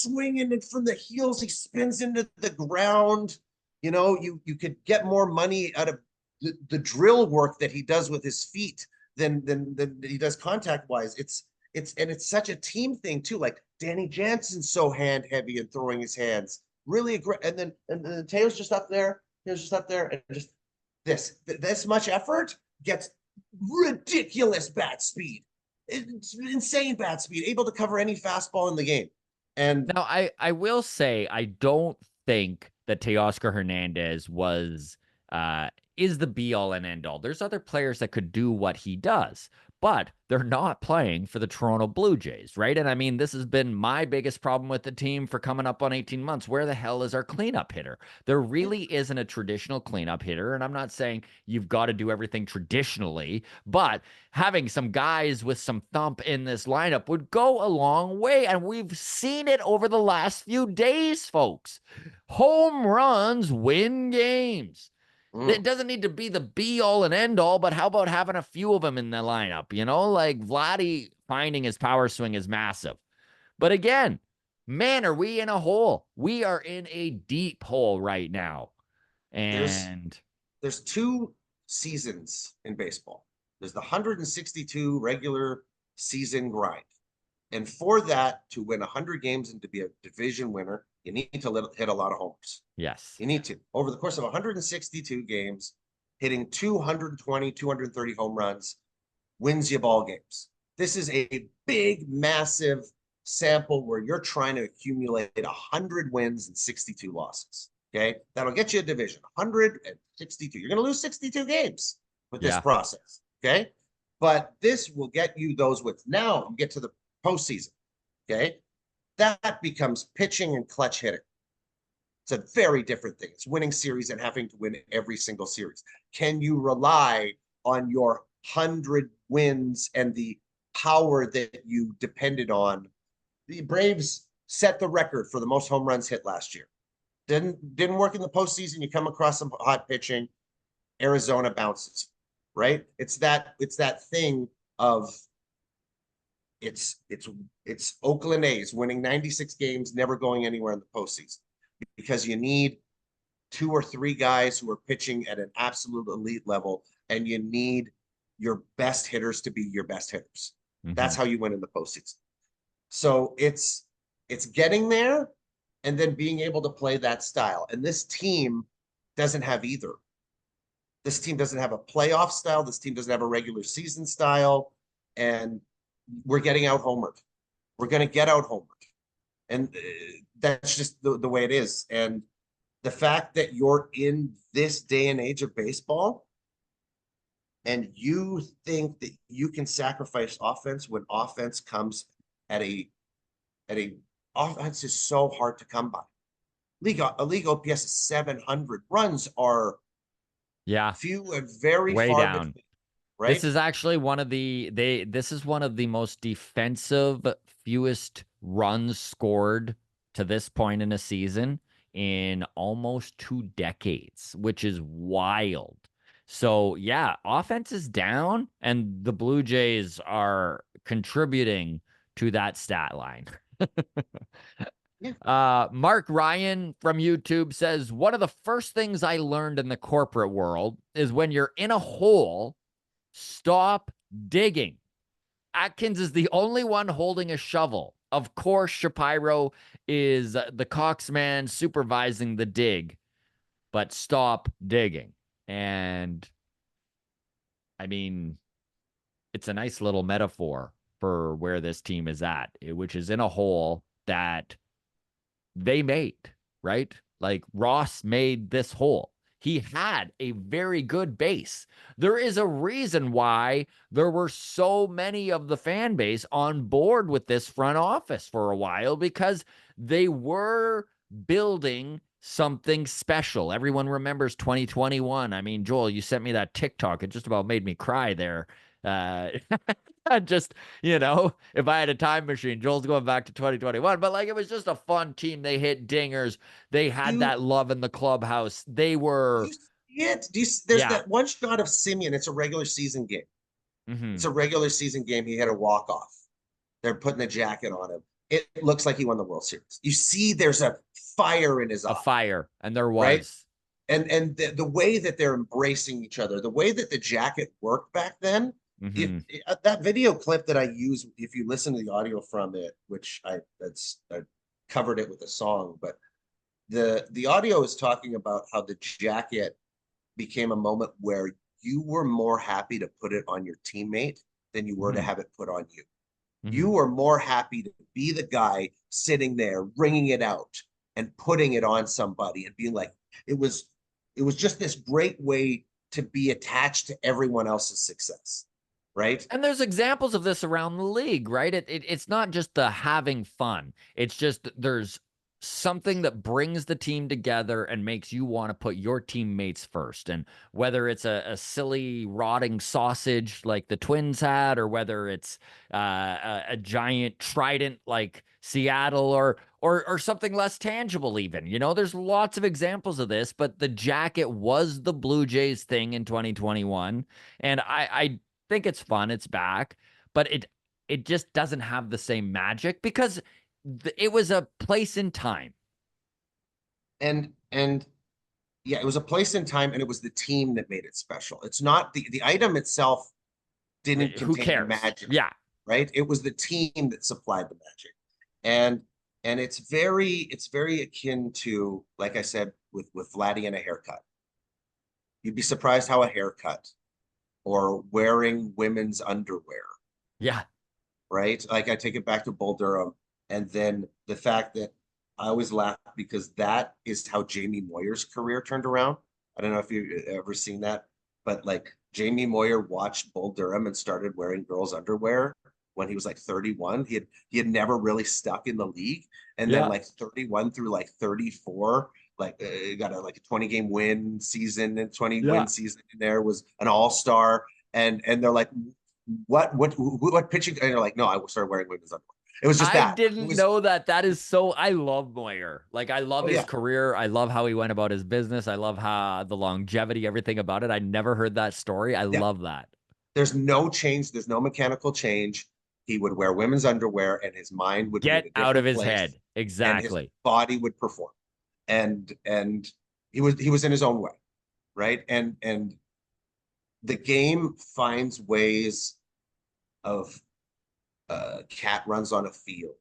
Speaker 2: swinging it from the heels. He spins into the ground. You know, you could get more money out of the drill work that he does with his feet than he does contact wise. It's such a team thing too. Like Danny Jansen's so hand heavy and throwing his hands really aggressive, and then Teo's just up there. Teo's just up there, and just this much effort gets ridiculous bat speed. It's insane bat speed, able to cover any fastball in the game. And
Speaker 1: Now, I will say I don't think that Teoscar Hernandez is the be all and end all. There's other players that could do what he does, but they're not playing for the Toronto Blue Jays, right? And I mean, this has been my biggest problem with the team for coming up on 18 months. Where the hell is our cleanup hitter? There really isn't a traditional cleanup hitter. And I'm not saying you've got to do everything traditionally, but having some guys with some thump in this lineup would go a long way. And we've seen it over the last few days, folks. Home runs win games. It doesn't need to be the be all and end all, but how about having a few of them in the lineup? You know, like Vladdy finding his power swing is massive. But again, man, are we in a hole? We are in a deep hole right now.
Speaker 2: there's
Speaker 1: And
Speaker 2: there's two seasons in baseball. There's the 162 regular season grind. And for that, to win 100 games and to be a division winner, you need to hit a lot of homers.
Speaker 1: yes,
Speaker 2: You need to. Over the course of 162 games, hitting 220, 230 home runs wins you ball games. This is a big, massive sample where you're trying to accumulate 100 wins and 62 losses. Okay. That'll get you a division 162. You're going to lose 62 games with this
Speaker 1: Yeah.
Speaker 2: process. Okay. But this will get you those wins. Now you get to the postseason. Okay. That becomes pitching and clutch hitting. It's a very different thing. It's winning series and having to win every single series. Can you rely on your 100 wins and the power that you depended on? The Braves set the record for the most home runs hit last year. Didn't work in the postseason. You come across some hot pitching, Arizona bounces, right? It's that thing of it's Oakland A's winning 96 games, never going anywhere in the postseason because you need 2 or 3 guys who are pitching at an absolute elite level, and you need your best hitters to be your best hitters. That's how you win in the postseason. So it's getting there and then being able to play that style. And this team doesn't have either. This team doesn't have a playoff style. This team doesn't have a regular season style. And we're getting out homered. We're going to get out homered. And that's just the way it is. And the fact that you're in this day and age of baseball and you think that you can sacrifice offense when offense comes at a offense is so hard to come by. A league OPS is 700. Runs are few and very
Speaker 1: way
Speaker 2: far
Speaker 1: down.
Speaker 2: between, right?
Speaker 1: This is actually one of the most defensive, fewest runs scored to this point in a season in almost 2 decades, which is wild. So yeah, offense is down, and the Blue Jays are contributing to that stat line. Mark Ryan from YouTube says, one of the first things I learned in the corporate world is when you're in a hole, stop digging. Atkins is the only one holding a shovel. Of course, Shapiro is the coxman supervising the dig, but stop digging. And I mean, it's a nice little metaphor for where this team is at, which is in a hole that they made, right? Like Ross made this hole. He had a very good base. There is a reason why there were so many of the fan base on board with this front office for a while, because they were building something special. Everyone remembers 2021. I mean, Joel, you sent me that TikTok. It just about made me cry there. Just, if I had a time machine, Joel's going back to 2021, but like, it was just a fun team. They hit dingers. They had that love in the clubhouse. They were.
Speaker 2: You see it? There's that one shot of Simeon. It's a regular season game. It's a regular season game. He had a walk off. They're putting the jacket on him. It looks like he won the World Series. You see, there's a fire in his eye.
Speaker 1: A fire, and there was.
Speaker 2: Right? And the way that they're embracing each other, the way that the jacket worked back then, that video clip that I use, if you listen to the audio from it, which I covered it with a song, but the audio is talking about how the jacket became a moment where you were more happy to put it on your teammate than you were to have it put on you. You were more happy to be the guy sitting there, wringing it out and putting it on somebody and being like, it was just this great way to be attached to everyone else's success, right?
Speaker 1: And there's examples of this around the league, right? It's not just the having fun. It's just there's something that brings the team together and makes you want to put your teammates first. And whether it's a silly rotting sausage like the Twins had, or whether it's a giant trident like Seattle, or something less tangible even. There's lots of examples of this, but the jacket was the Blue Jays thing in 2021. And I think it's fun. It's back, but it just doesn't have the same magic because it was a place in time.
Speaker 2: And yeah, it was a place in time, and it was the team that made it special. It's not the item itself didn't
Speaker 1: Who
Speaker 2: contain
Speaker 1: cares?
Speaker 2: magic.
Speaker 1: Yeah.
Speaker 2: Right. It was the team that supplied the magic. And it's very akin to, like I said, with Vladdy and a haircut. you'd be surprised how a haircut or wearing women's underwear,
Speaker 1: Yeah.
Speaker 2: right? Like I take it back to Bull Durham, and then the fact that I always laugh because that is how Jamie Moyer's career turned around. I don't know if you've ever seen that, but like Jamie Moyer watched Bull Durham and started wearing girls' underwear when he was like 31. He had never really stuck in the league, and then
Speaker 1: Yeah.
Speaker 2: like 31 through like 34, like got a like a 20 game win season and 20
Speaker 1: Yeah.
Speaker 2: win season in there, was an all-star, and they're like, what pitching? And you're like, no, I started wearing women's underwear. It was just
Speaker 1: I
Speaker 2: that. It
Speaker 1: didn't
Speaker 2: was,
Speaker 1: know that. That is so. I love Moyer. Like, I love
Speaker 2: oh
Speaker 1: his
Speaker 2: yeah,
Speaker 1: career. I love how he went about his business. I love how the longevity, everything about it. I never heard that story. I
Speaker 2: yeah.
Speaker 1: love that.
Speaker 2: There's no change. There's no mechanical change. He would wear women's underwear, and his mind would be in
Speaker 1: Get
Speaker 2: a
Speaker 1: out of
Speaker 2: different
Speaker 1: his
Speaker 2: place,
Speaker 1: head.
Speaker 2: and his
Speaker 1: Exactly.
Speaker 2: body would perform. And he was in his own way, right? And the game finds ways of cat runs on a field,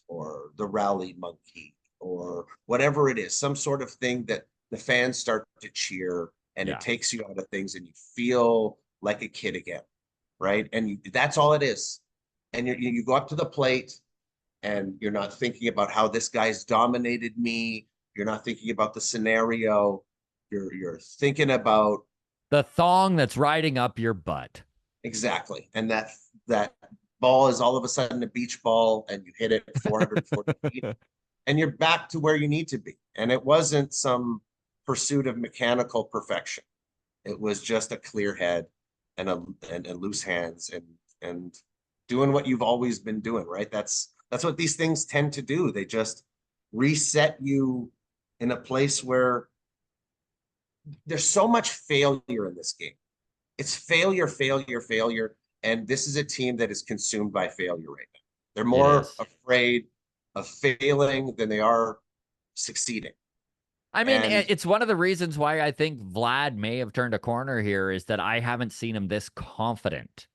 Speaker 2: or the rally monkey, or whatever it is, some sort of thing that the fans start to cheer, and it
Speaker 1: Yeah.
Speaker 2: takes you out of things and you feel like a kid again, right? And that's all it is. And you go up to the plate, and you're not thinking about how this guy's dominated me. You're not thinking about the scenario. You're thinking about
Speaker 1: The thong that's riding up your butt.
Speaker 2: exactly. And that ball is all of a sudden a beach ball, and you hit it 440 feet, and you're back to where you need to be. And it wasn't some pursuit of mechanical perfection. It was just a clear head and loose hands, and doing what you've always been doing, right? That's what these things tend to do. They just reset you in a place where there's so much failure in this game. It's failure, failure, failure. And this is a team that is consumed by failure right now. They're
Speaker 1: It
Speaker 2: more
Speaker 1: is.
Speaker 2: afraid of failing than they are succeeding.
Speaker 1: I mean,
Speaker 2: And
Speaker 1: it's one of the reasons why I think Vlad may have turned a corner here is that I haven't seen him this confident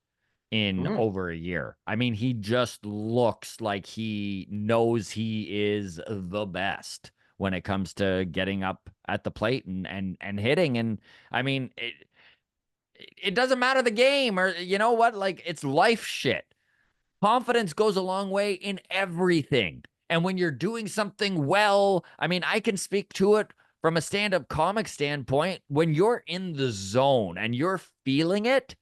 Speaker 1: in
Speaker 2: mhm,
Speaker 1: over a year. I mean, he just looks like he knows he is the best when it comes to getting up at the plate and hitting. And I mean, it doesn't matter the game, or you know what? Like, it's life shit. Confidence goes a long way in everything. And when you're doing something well, I mean, I can speak to it from a stand-up comic standpoint. When you're in the zone and you're feeling it,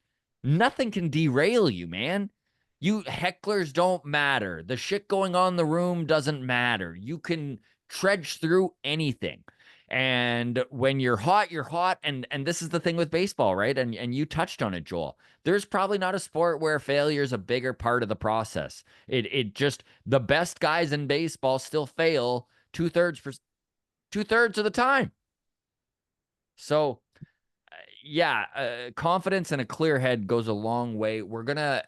Speaker 1: nothing can derail you, man. You hecklers don't matter. The shit going on in the room doesn't matter. You can trudge through anything. And when you're hot, you're hot. And this is the thing with baseball, right? And you touched on it, Joel. There's probably not a sport where failure is a bigger part of the process. It just the best guys in baseball still fail 2/3 of the time. So yeah, confidence and a clear head goes a long way. We're gonna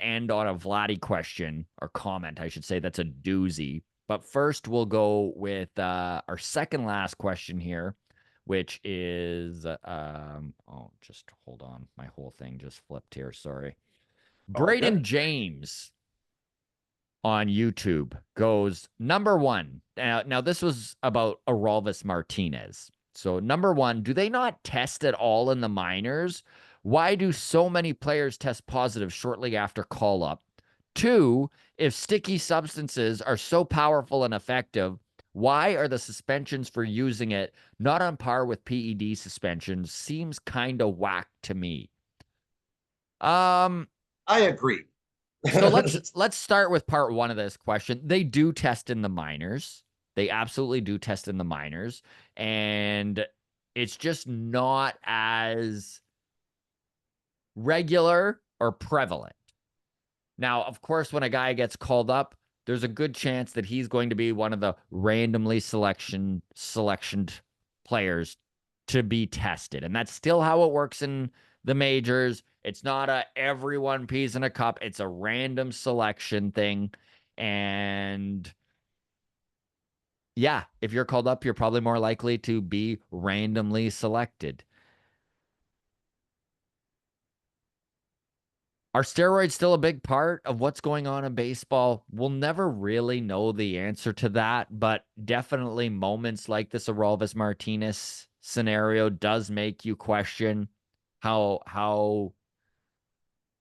Speaker 1: end on a Vladdy question or comment, I should say. That's a doozy. But first, we'll go with our second last question here, which is oh, just hold on, my whole thing just flipped here. Sorry.
Speaker 2: all
Speaker 1: Braden
Speaker 2: good.
Speaker 1: James on YouTube goes number one. Now this was about Aralvis Martinez. So number one, do they not test at all in the minors? Why do so many players test positive shortly after call up? Two, if sticky substances are so powerful and effective, why are the suspensions for using it not on par with PED suspensions? Seems kind of whack to me. Um,
Speaker 2: I agree.
Speaker 1: so let's start with part one of this question. They do test in the minors. They absolutely do test in the minors, and it's just not as regular or prevalent. Now, of course, when a guy gets called up, there's a good chance that he's going to be one of the randomly selectioned players to be tested. And that's still how it works in the majors. It's not a everyone peas in a cup. It's a random selection thing. And yeah, if you're called up, you're probably more likely to be randomly selected. Are steroids still a big part of what's going on in baseball? We'll never really know the answer to that, but definitely moments like this Aralvis Martinez scenario does make you question how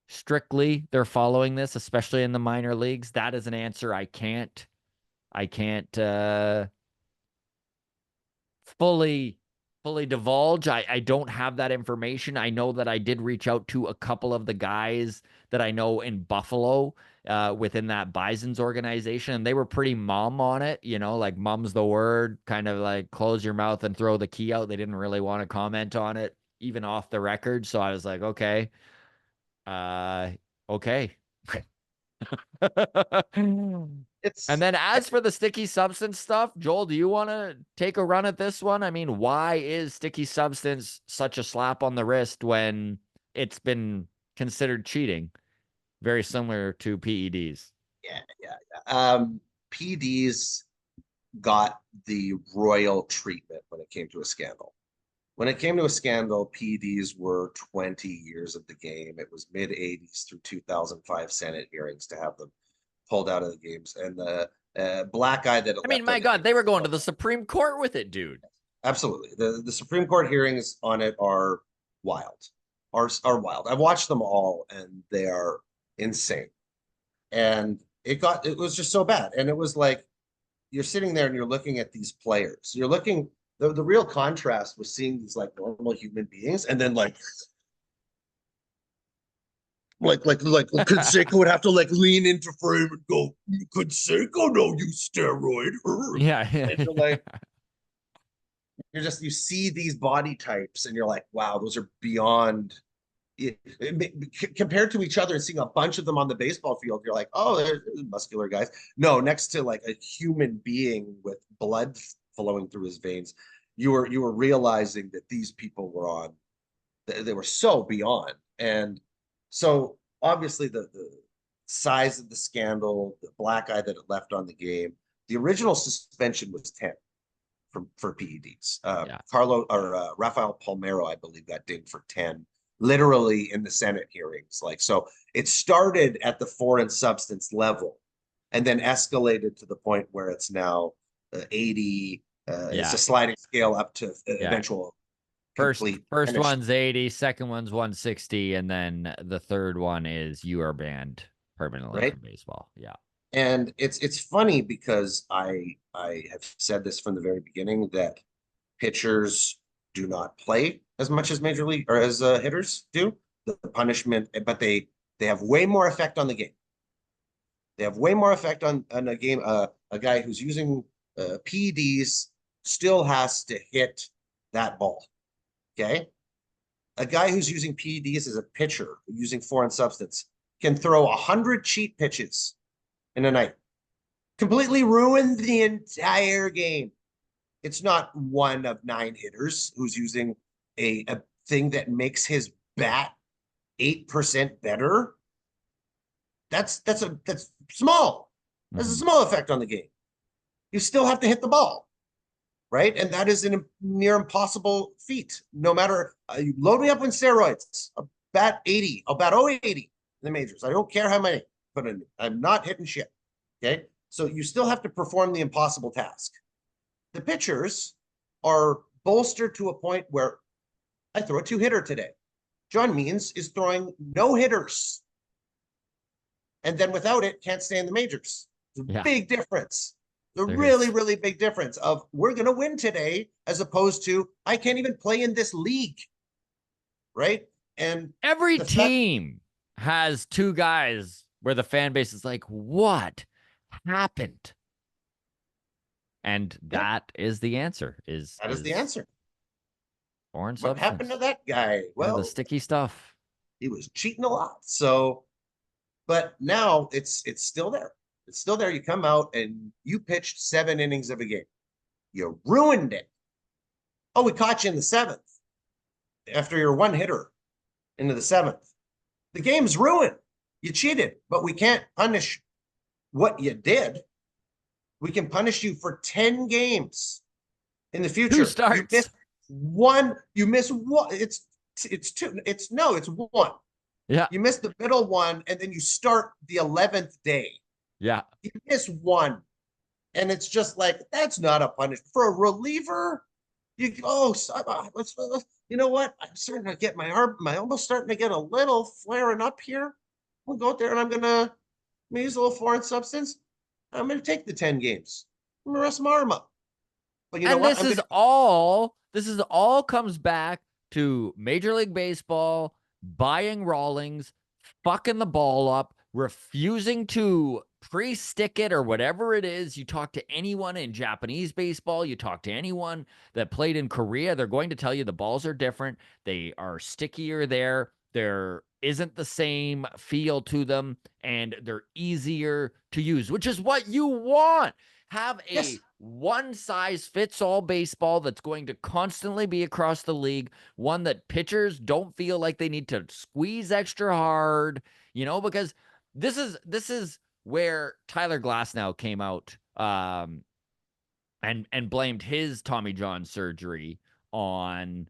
Speaker 1: strictly they're following this, especially in the minor leagues. That is an answer I can't fully divulge. I don't have that information. I know that I did reach out to a couple of the guys that I know in Buffalo within that Bison's organization, and they were pretty mum on it, like mum's the word, kind of like close your mouth and throw the key out. They didn't really want to comment on it, even off the record. So I was like, okay, uh, okay. And
Speaker 2: It's
Speaker 1: then as for the sticky substance stuff, Joel, do you want to take a run at this one? I mean, why is sticky substance such a slap on the wrist when it's been considered cheating? Very similar to PEDs.
Speaker 2: PDs got the royal treatment when it came to a scandal. When it came to a scandal, PDs were 20 years of the game. It was mid 80s through 2005 Senate hearings to have them pulled out of the games. And the black eye that it
Speaker 1: I mean,
Speaker 2: left
Speaker 1: my
Speaker 2: on the
Speaker 1: God,
Speaker 2: game.
Speaker 1: they were going to the Supreme Court with it, dude.
Speaker 2: Absolutely. The Supreme Court hearings on it are wild, are wild. I've watched them all and they are insane. And it was just so bad. And it was like, you're sitting there and you're looking at these players. You're looking, the real contrast was seeing these like normal human beings and then Conseco would have to like lean into frame and go, Conseco, no, you steroid.
Speaker 1: Yeah.
Speaker 2: And you're like, you see these body types and you're like, wow, those are beyond compared to each other, and seeing a bunch of them on the baseball field, you're like, oh, there's muscular guys. No, next to like a human being with blood flowing through his veins, you were realizing that these people were on, they were so beyond. And so obviously the size of the scandal, the black eye that it left on the game, the original suspension was 10 for PEDs.
Speaker 1: Yeah.
Speaker 2: Rafael Palmeiro, I believe, got dinged for 10, literally in the Senate hearings. Like, so it started at the foreign substance level and then escalated to the point where it's now 80. It's
Speaker 1: Yeah.
Speaker 2: a sliding scale up to
Speaker 1: Yeah.
Speaker 2: eventual
Speaker 1: First
Speaker 2: complete
Speaker 1: first
Speaker 2: finish.
Speaker 1: one's 80, second one's 160, and then the third one is you are banned permanently
Speaker 2: Right.
Speaker 1: from baseball. Yeah.
Speaker 2: And it's funny because I have said this from the very beginning that pitchers do not play as much as major league or as hitters do. The punishment, but they have way more effect on the game. They have way more effect on a game. A guy who's using PEDs still has to hit that ball. Okay, a guy who's using PEDs as a pitcher using foreign substance can throw 100 cheat pitches in a night, completely ruin the entire game. It's not one of 9 hitters who's using a thing that makes his bat 8% better. That's small. That's a
Speaker 1: Mhm.
Speaker 2: small effect on the game. You still have to hit the ball, right? And that is a near impossible feat. No matter you load me up on steroids, I'll bat 80, I'll bat 080 in the majors. I don't care how many put in. I'm not hitting shit. Okay, so you still have to perform the impossible task. The pitchers are bolstered to a point where I throw a 2-hitter today. John Means is throwing no hitters. And then without it, can't stay in the majors. It's a
Speaker 1: Yeah.
Speaker 2: big difference. A
Speaker 1: There
Speaker 2: really,
Speaker 1: is.
Speaker 2: really big difference of we're going to win today as opposed to I can't even play in this league. Right. And
Speaker 1: Every
Speaker 2: the fact
Speaker 1: team has two guys where the fan base is like, what happened? And
Speaker 2: yeah,
Speaker 1: that is the answer
Speaker 2: that is the
Speaker 1: is
Speaker 2: answer.
Speaker 1: foreign
Speaker 2: What happened to
Speaker 1: substance.
Speaker 2: that guy?
Speaker 1: Yeah, the
Speaker 2: Well,
Speaker 1: sticky stuff.
Speaker 2: he was cheating a lot. So, but now it's still there. It's still there. You come out and you pitched 7 innings of a game. You ruined it. Oh, we caught you in the 7th after your 1-hitter into the 7th. The game's ruined. You cheated, but we can't punish what you did. We can punish you for 10 games in the
Speaker 1: Two
Speaker 2: future. You
Speaker 1: starts.
Speaker 2: miss one. You miss one. It's 2. It's 1.
Speaker 1: Yeah.
Speaker 2: You miss the middle one, and then you start the 11th day.
Speaker 1: Yeah.
Speaker 2: You miss one. And it's just like, that's not a punishment. For a reliever, You know what? I'm starting to get my elbow's starting to get a little flaring up here. We'll go out there and I'm gonna use a little foreign substance. I'm gonna take the 10 games. I'm gonna rest my arm up. But you know
Speaker 1: And
Speaker 2: what? I'm gonna
Speaker 1: this is all comes back to Major League Baseball buying Rawlings, fucking the ball up, refusing to pre-stick it or whatever it is. You talk to anyone in Japanese baseball, you talk to anyone that played in Korea, they're going to tell you the balls are different. They are stickier there. There isn't the same feel to them, and they're easier to use, which is what you want. Have
Speaker 2: yes,
Speaker 1: a one size fits all baseball that's going to constantly be across the league, one that pitchers don't feel like they need to squeeze extra hard, because this is where Tyler Glasnow came out and blamed his Tommy John surgery on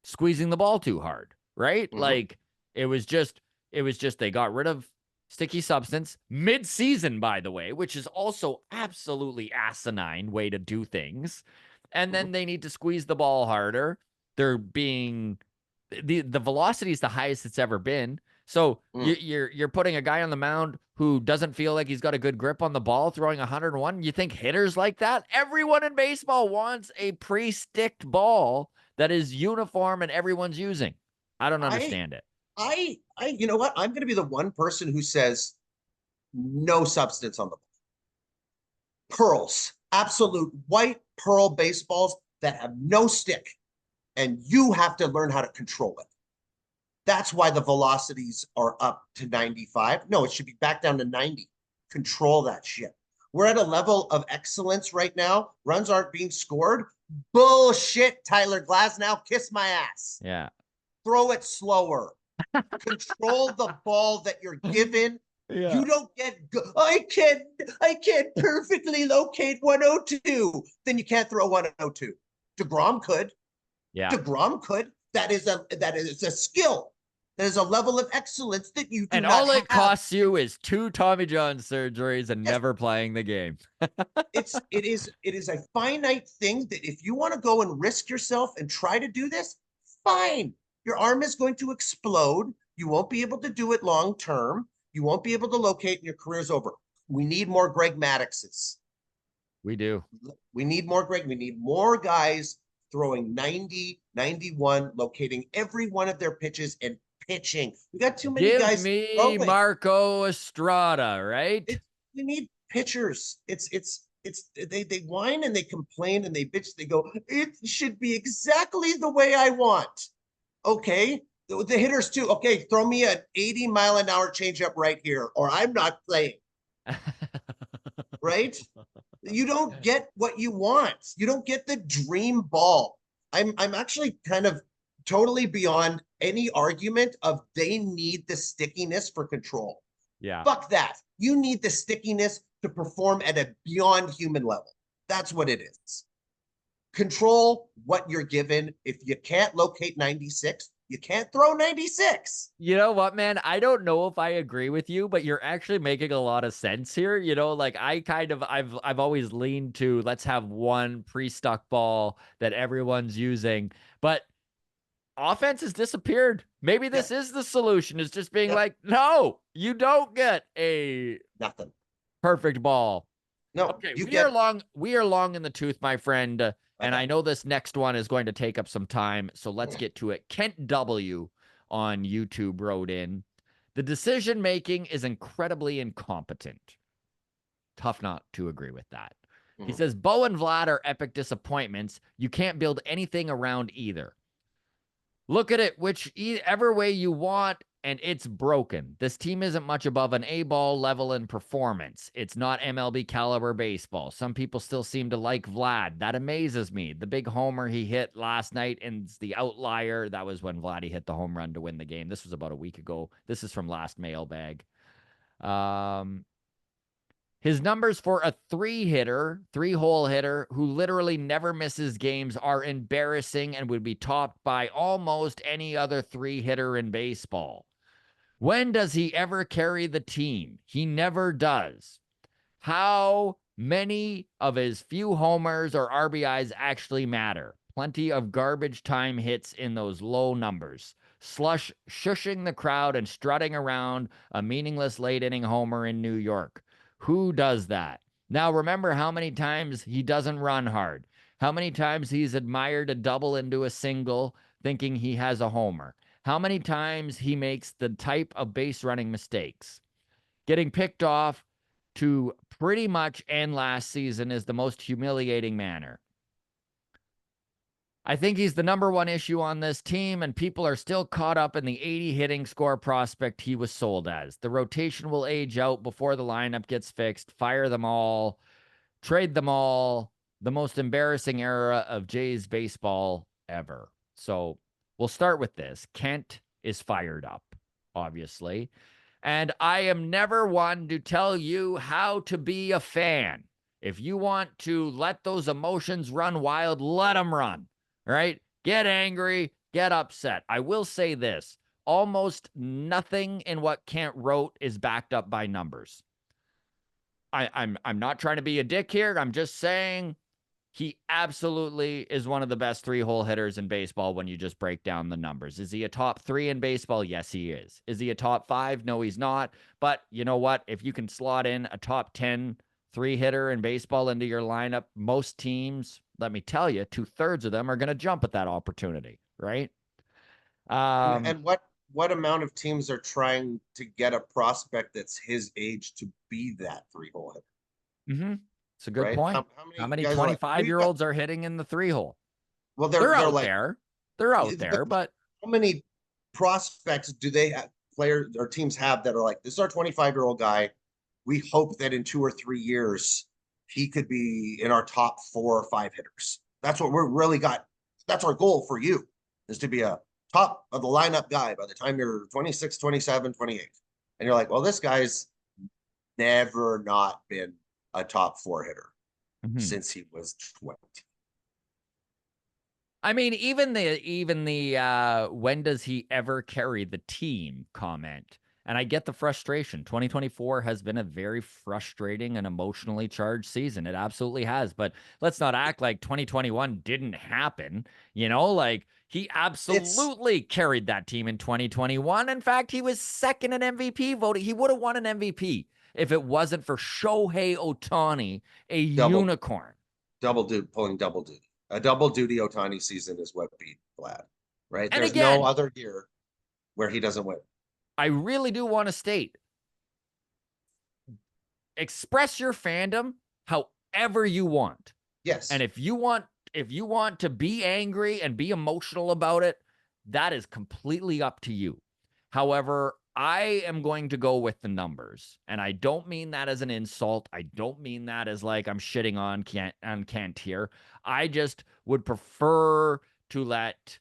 Speaker 1: squeezing the ball too hard, right?
Speaker 2: mhm,
Speaker 1: Like it was just they got rid of sticky substance mid-season, by the way, which is also absolutely asinine way to do things. And
Speaker 2: mhm,
Speaker 1: then they need to squeeze the ball harder. They're being the velocity is the highest it's ever been. So
Speaker 2: mhm.
Speaker 1: you're putting a guy on the mound who doesn't feel like he's got a good grip on the ball, throwing 101. You think hitters like that? Everyone in baseball wants a pre-sticked ball that is uniform and everyone's using. I don't
Speaker 2: I
Speaker 1: understand it.
Speaker 2: you know what? I'm gonna be the one person who says no substance on the pearls, absolute white pearl baseballs that have no stick, and you have to learn how to control it. That's why the velocities are up to 95. No, it should be back down to 90. Control that shit. We're at a level of excellence right now. Runs aren't being scored. Bullshit, Tyler Glasnow. Kiss my ass.
Speaker 1: Yeah.
Speaker 2: Throw it slower. Control the ball that you're given.
Speaker 1: Yeah.
Speaker 2: You don't get I can't perfectly locate 102. Then you can't throw 102. DeGrom could.
Speaker 1: Yeah.
Speaker 2: DeGrom could. That is a skill. That is a level of excellence that you do
Speaker 1: And
Speaker 2: not
Speaker 1: all it
Speaker 2: have.
Speaker 1: costs you is 2 Tommy John surgeries and
Speaker 2: Yes,
Speaker 1: never playing the game.
Speaker 2: it is a finite thing that if you want to go and risk yourself and try to do this, fine. Your arm is going to explode. You won't be able to do it long term. You won't be able to locate, and your career's over. We need more Greg Maddoxes.
Speaker 1: We do.
Speaker 2: We need more Greg. We need more guys throwing 90, 91, locating every one of their pitches and pitching. We got too many
Speaker 1: Give
Speaker 2: guys
Speaker 1: me
Speaker 2: throwing.
Speaker 1: Marco Estrada, right?
Speaker 2: We need pitchers. They whine and they complain and they bitch. They go, it should be exactly the way I want. Okay. The hitters too. Okay, throw me an 80-mile-an-hour changeup right here, or I'm not playing. Right? You don't get what you want. You don't get the dream ball. I'm actually kind of totally beyond any argument of they need the stickiness for control.
Speaker 1: Yeah.
Speaker 2: Fuck that. You need the stickiness to perform at a beyond human level. That's what it is. Control what you're given. If you can't locate 96, you can't throw 96.
Speaker 1: You know what, man? I don't know if I agree with you, but you're actually making a lot of sense here. Like I've always leaned to let's have one pre-stuck ball that everyone's using, but offense has disappeared. Maybe this
Speaker 2: Yep.
Speaker 1: is the solution. Is just being
Speaker 2: Yep.
Speaker 1: like, no, you don't get a
Speaker 2: Nothing.
Speaker 1: perfect ball.
Speaker 2: No,
Speaker 1: Okay,
Speaker 2: you
Speaker 1: we are
Speaker 2: get
Speaker 1: long. We are long in the tooth, my friend, and
Speaker 2: okay.
Speaker 1: I know this next one is going to take up some time. So let's get to it. Kent W on YouTube wrote in, the decision making is incredibly incompetent. Tough not to agree with that. He
Speaker 2: Mhm.
Speaker 1: says Bo and Vlad are epic disappointments. You can't build anything around either. Look at it whichever way you want, and it's broken. This team isn't much above an A-ball level in performance. It's not MLB caliber baseball. Some people still seem to like Vlad. That amazes me. The big homer he hit last night and the outlier, that was when Vladdy hit the home run to win the game. This was about a week ago. This is from last mailbag. Um, his numbers for a three-hole hitter who literally never misses games are embarrassing and would be topped by almost any other three-hitter in baseball. When does he ever carry the team? He never does. How Many of his few homers or RBIs actually matter. Plenty of garbage time hits in those low numbers. Slush shushing the crowd and strutting around a meaningless late inning homer in New York. Who does that? Now remember how many times he doesn't run hard. How many times he's admired a double into a single thinking he has a homer. How many times he makes the type of base running mistakes. Getting picked off to pretty much end last season is the most humiliating manner. I think he's the number one issue on this team, and people are still caught up in the 80 hitting score prospect he was sold as. The rotation will age out before the lineup gets fixed. Fire them all, trade them all. The most embarrassing era of Jays baseball ever. So we'll start with this. Kent is fired up, obviously. And I am never one to tell you how to be a fan. If you want to let those emotions run wild, let them run. Right? Get angry, get upset. I will say this. Almost nothing in what Kent wrote is backed up by numbers. I'm not trying to be a dick here. I'm just saying he absolutely is one of the best three-hole hitters in baseball when you just break down the numbers. Is he a top 3 in baseball? Yes, he is. Is he a top 5? No, he's not. But you know what? If you can slot in a top 10 three-hitter in baseball into your lineup, most teams, let me tell you, 2/3 of them are going to jump at that opportunity, right?
Speaker 2: And what amount of teams are trying to get a prospect that's his age to be that three-hole hitter,
Speaker 1: Mm-hmm. It's a good
Speaker 2: right?
Speaker 1: point.
Speaker 2: How
Speaker 1: How
Speaker 2: many
Speaker 1: many
Speaker 2: guys are like, we got,
Speaker 1: 25-year-olds are hitting in the three-hole?
Speaker 2: well,
Speaker 1: They're
Speaker 2: they're
Speaker 1: out
Speaker 2: like,
Speaker 1: there. They're out there,
Speaker 2: but
Speaker 1: but
Speaker 2: how many prospects do they have, players or teams have that are like, this is our 25-year-old guy. We hope that in 2 or 3 years, he could be in our top 4 or 5 hitters. That's what we're really got. That's our goal for you, is to be a top of the lineup guy by the time you're 26, 27, 28. And you're like, well, this guy's never not been a top 4 hitter
Speaker 1: mhm.
Speaker 2: since he was 20.
Speaker 1: I mean, even the when does he ever carry the team comment. And I get the frustration. 2024 has been a very frustrating and emotionally charged season. It absolutely has. But let's not act like 2021 didn't happen. Like he
Speaker 2: It's
Speaker 1: absolutely carried that team in 2021. In fact, he was second in MVP voting. He would have won an MVP if it wasn't for Shohei Ohtani, a
Speaker 2: double,
Speaker 1: unicorn.
Speaker 2: pulling double duty. A double duty Otani season is what beat Vlad, right?
Speaker 1: And
Speaker 2: There's no
Speaker 1: again,
Speaker 2: other year where he doesn't win.
Speaker 1: I really do want to state, express your fandom however you want. And
Speaker 2: Yes.
Speaker 1: if you want to be angry and be emotional about it, that is completely up to you. However, I am going to go with the numbers, and I don't mean that as an insult. I don't mean that as like I'm shitting on Kent here. I just would prefer to let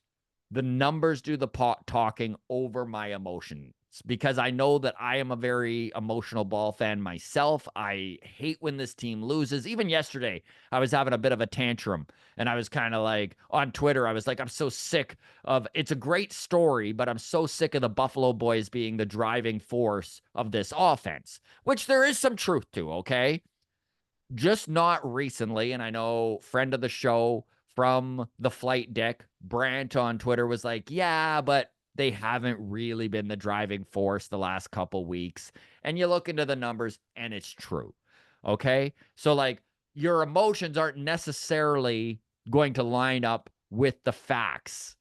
Speaker 1: the numbers do the talking over my emotions, because I know that I am a very emotional ball fan myself. I hate when this team loses. Even yesterday, I was having a bit of a tantrum, and I was kind of like on Twitter, I was like, I'm so sick of it's a great story, but I'm so sick of the Buffalo Boys being the driving force of this offense, which there is some truth to, okay? Just not recently. And I know friend of the show from the flight deck, Brant on Twitter, was like, yeah, but they haven't really been the driving force the last couple weeks. And you look into the numbers and it's true. Okay. So, like, your emotions aren't necessarily going to line up with the facts.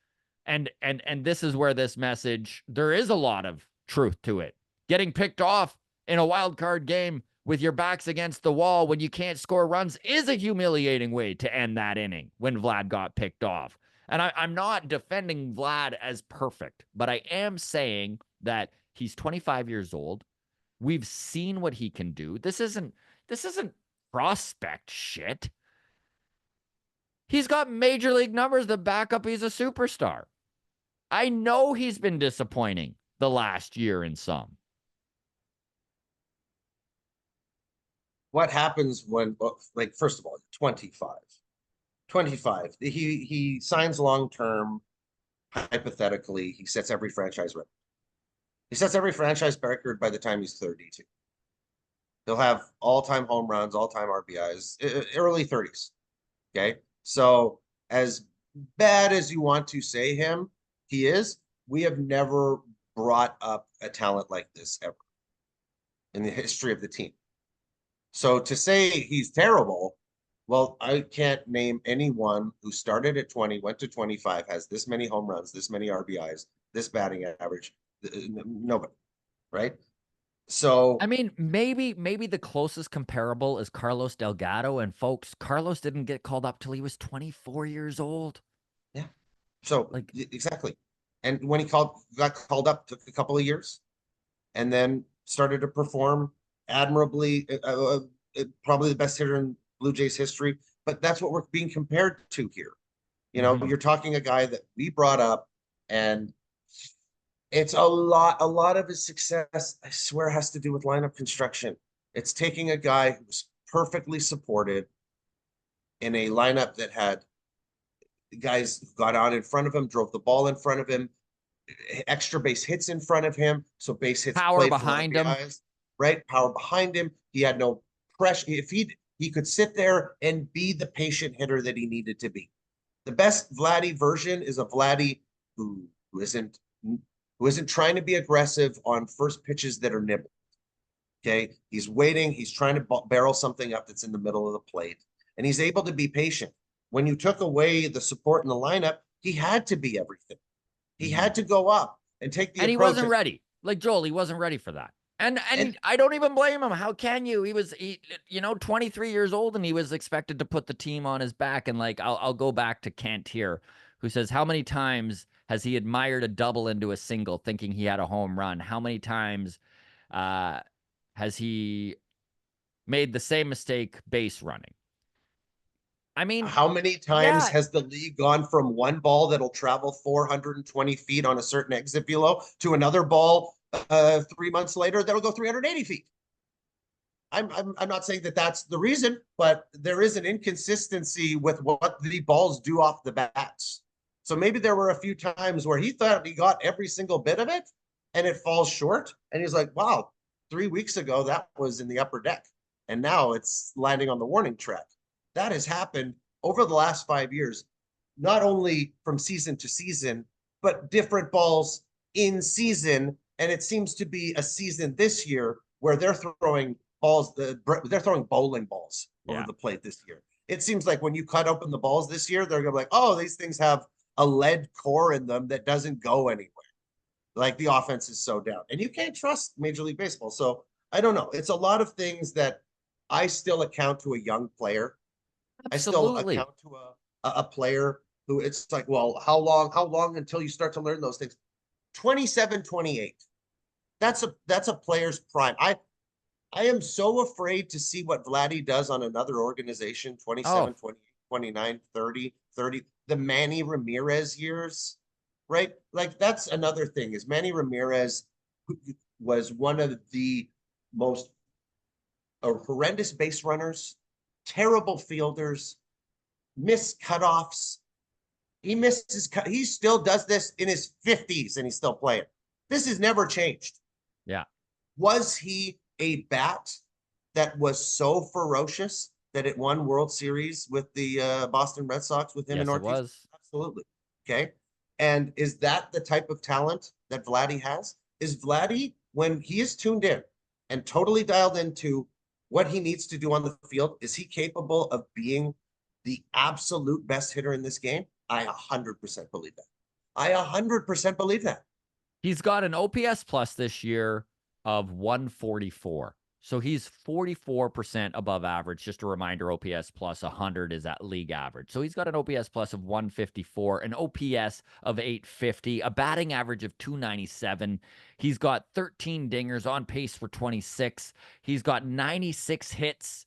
Speaker 1: And this is where this message, there is a lot of truth to it. Getting picked off in a wild card game with your backs against the wall when you can't score runs is a humiliating way to end that inning when Vlad got picked off. And I'm not defending Vlad as perfect, but I am saying that he's 25 years old. We've seen what he can do. This isn't prospect shit. He's got major league numbers that back up he's a superstar. I know he's been disappointing the last year in some.
Speaker 2: What happens when, well, like, first of all, 25. 25. He signs long term. Hypothetically, he sets every franchise record. He sets every franchise record by the time he's 32. He'll have all-time home runs, all-time RBIs, early 30s. Okay. So as bad as you want to say he is, we have never brought up a talent like this ever in the history of the team. So to say he's terrible, well, I can't name anyone who started at 20, went to 25, has this many home runs, this many RBIs, this batting average. Nobody, right?
Speaker 1: I
Speaker 2: So
Speaker 1: mean, maybe the closest comparable is Carlos Delgado. And folks, Carlos didn't get called up till he was 24 years old.
Speaker 2: yeah, so
Speaker 1: Like,
Speaker 2: exactly. And when he got called up, took a couple of years, and then started to perform admirably. Probably the best hitter in Blue Jays history. But that's what we're being compared to here. You know,
Speaker 1: mhm.
Speaker 2: you're talking a guy that we brought up, and it's a lot of his success, I swear, has to do with lineup construction. It's taking a guy who's perfectly supported in a lineup that had guys who got on in front of him, drove the ball in front of him, extra base hits in front of him, so base hits
Speaker 1: Power
Speaker 2: played for
Speaker 1: behind him.
Speaker 2: RBIs, right? Power behind him. He had no pressure. If he could sit there and be the patient hitter that he needed to be. The best Vladdy version is a Vladdy who isn't trying to be aggressive on first pitches that are nibbled. Okay, he's waiting. He's trying to barrel something up that's in the middle of the plate, and he's able to be patient. When you took away the support in the lineup, he had to be everything. He
Speaker 1: Mhm.
Speaker 2: had to go up and take the
Speaker 1: And he
Speaker 2: approach.
Speaker 1: wasn't ready. Like Joel, he wasn't ready for that. And
Speaker 2: And
Speaker 1: I don't even blame him. How can you? He 23 years old, and he was expected to put the team on his back. And like I'll go back to Kent here, who says, how many times has he admired a double into a single thinking he had a home run? How many times uh has he made the same mistake base running? I mean,
Speaker 2: how many times
Speaker 1: yeah,
Speaker 2: has the league gone from one ball that'll travel 420 feet on a certain exit velo to another ball 3 months later that'll go 380 feet? I'm not saying that that's the reason, but there is an inconsistency with what the balls do off the bats. So maybe there were a few times where he thought he got every single bit of it and it falls short. And he's like, wow, 3 weeks ago that was in the upper deck. And now it's landing on the warning track. That has happened over the last 5 years, not only from season to season, but different balls in season. And it seems to be a season this year where they're throwing balls, they're throwing bowling balls over
Speaker 1: yeah.
Speaker 2: the plate this year. It seems like when you cut open the balls this year, they're gonna be like, oh, these things have a lead core in them that doesn't go anywhere. Like the offense is so down, and you can't trust Major League Baseball. So I don't know. It's a lot of things that I still account to a young player. I still
Speaker 1: Absolutely.
Speaker 2: account to a player who it's like, well, how long until you start to learn those things? 27, 28. That's a player's prime. I am so afraid to see what Vladdy does on another organization,
Speaker 1: Oh,
Speaker 2: 27, 28, 29, 30, 30, the Manny Ramirez years, right? Like that's another thing is Manny Ramirez was one of the most horrendous base runners, terrible fielders, missed cutoffs. He misses cut. He still does this in his 50s and he's still playing. This has never changed.
Speaker 1: yeah.
Speaker 2: Was he a bat that was so ferocious that it won World Series with the Boston Red Sox with him and
Speaker 1: Yes, it
Speaker 2: Ortiz?
Speaker 1: was.
Speaker 2: Absolutely. Okay. And is that the type of talent that Vladdy has? Is Vladdy, when he is tuned in and totally dialed into what he needs to do on the field, is he capable of being the absolute best hitter in this game? I 100% believe that. I 100% believe that.
Speaker 1: He's got an OPS plus this year of 144. So he's 44% above average. Just a reminder, OPS plus 100 is at league average. So he's got an OPS plus of 154, an OPS of 850, a batting average of 297. He's got 13 dingers, on pace for 26. He's got 96 hits.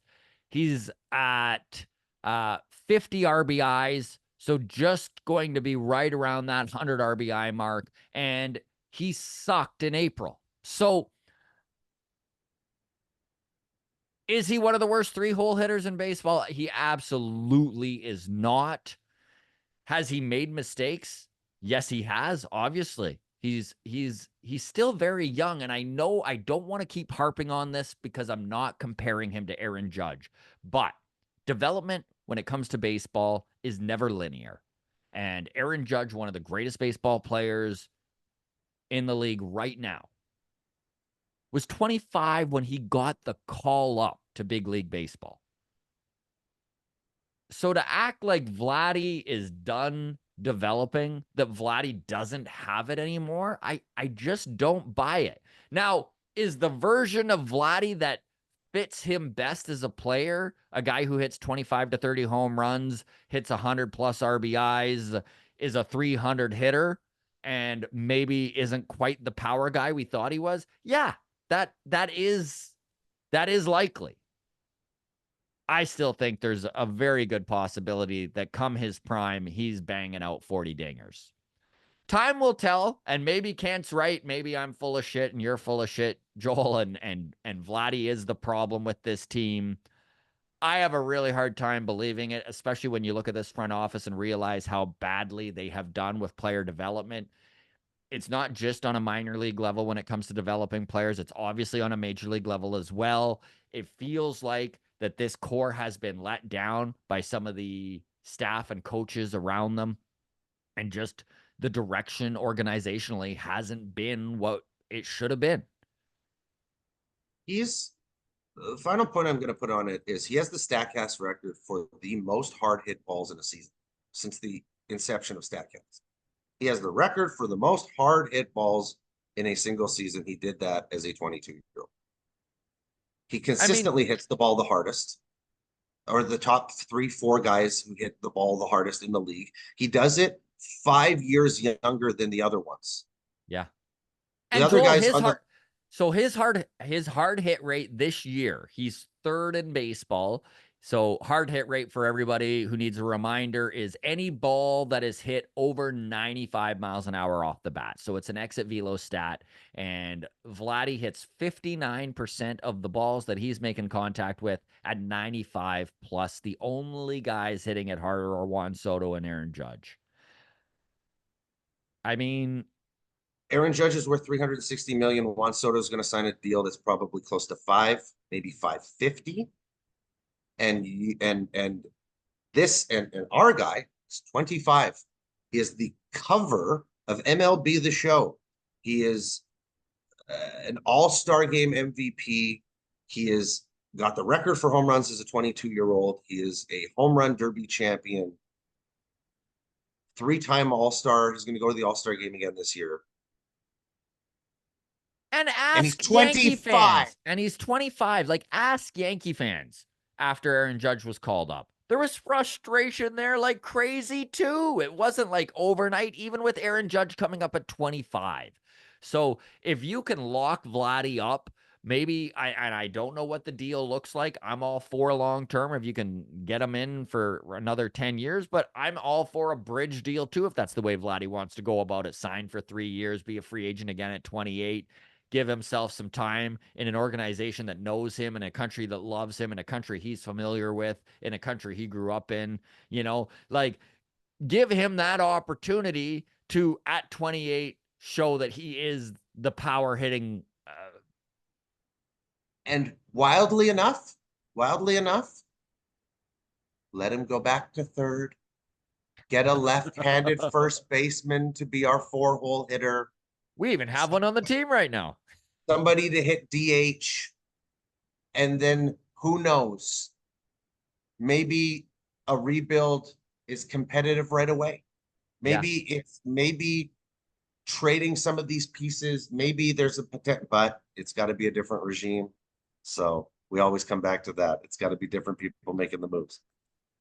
Speaker 1: He's at 50 RBIs. So just going to be right around that 100 RBI mark. And he sucked in April. So is he one of the worst three-hole hitters in baseball? He absolutely is not. Has he made mistakes? Yes, he has, obviously. He's still very young, and I know I don't want to keep harping on this because I'm not comparing him to Aaron Judge, but development when it comes to baseball is never linear. And Aaron Judge, one of the greatest baseball players in the league right now, was 25 when he got the call up to big league baseball. So to act like Vladdy is done developing, that Vladdy doesn't have it anymore, I just don't buy it. Now, is the version of Vladdy that fits him best as a player a guy who hits 25 to 30 home runs, hits 100 plus RBIs, is a 300 hitter, and maybe isn't quite the power guy we thought he was? Yeah, that is likely. I still think there's a very good possibility that come his prime, he's banging out 40 dingers. Time will tell, and maybe Kent's right. Maybe I'm full of shit and you're full of shit, Joel, and Vladdy is the problem with this team. I have a really hard time believing it, especially when you look at this front office and realize how badly they have done with player development. It's not just on a minor league level when it comes to developing players. It's obviously on a major league level as well. It feels like that this core has been let down by some of the staff and coaches around them, and just the direction organizationally hasn't been what it should have been.
Speaker 2: He's The final point I'm going to put on it is he has the Statcast record for the most hard hit balls in a season since the inception of Statcast. He has the record for the most hard hit balls in a single season. He did that as a 22-year-old. He
Speaker 1: I mean,
Speaker 2: consistently hits the ball the hardest, or the top 3, 4 guys who hit the ball the hardest in the league. He does it 5 years younger than the other ones.
Speaker 1: yeah.
Speaker 2: The
Speaker 1: And
Speaker 2: other
Speaker 1: Joel,
Speaker 2: guys on the
Speaker 1: his hard hit rate this year, he's third in baseball. So hard hit rate, for everybody who needs a reminder, is any ball that is hit over 95 miles an hour off the bat. So it's an exit velo stat. And Vladdy hits 59% of the balls that he's making contact with at 95 plus. The only guys hitting it harder are Juan Soto and Aaron Judge. I mean,
Speaker 2: Aaron Judge is worth 360 million. Juan Soto is going to sign a deal that's probably close to 5, maybe 550. And this and our guy is 25. He is the cover of MLB The Show. He is an all-star game MVP. He is got the record for home runs as a 22-year-old. He is a home run derby champion, 3-time all-star. He's going to go to the all-star game again this year.
Speaker 1: and
Speaker 2: And he's
Speaker 1: ask Yankee
Speaker 2: 25.
Speaker 1: fans. And he's 25. Like, ask Yankee fans after Aaron Judge was called up. There was frustration there like crazy, too. It wasn't like overnight, even with Aaron Judge coming up at 25. So if you can lock Vladdy up, maybe I don't know what the deal looks like. I'm all for long term if you can get him in for another 10 years, but I'm all for a bridge deal too if that's the way Vladdy wants to go about it. Sign for 3 years, be a free agent again at 28, give himself some time in an organization that knows him, in a country that loves him, in a country he's familiar with, in a country he grew up in, like give him that opportunity to at 28 show that he is the power hitting.
Speaker 2: And wildly enough, let him go back to third. Get a left-handed first baseman to be our 4-hole hitter.
Speaker 1: We even have one on the team right now.
Speaker 2: Somebody to hit DH. And then who knows? Maybe a rebuild is competitive right away. Maybe trading some of these pieces. Maybe there's a potential, but it's got to be a different regime. So we always come back to that. It's got to be different people making the moves.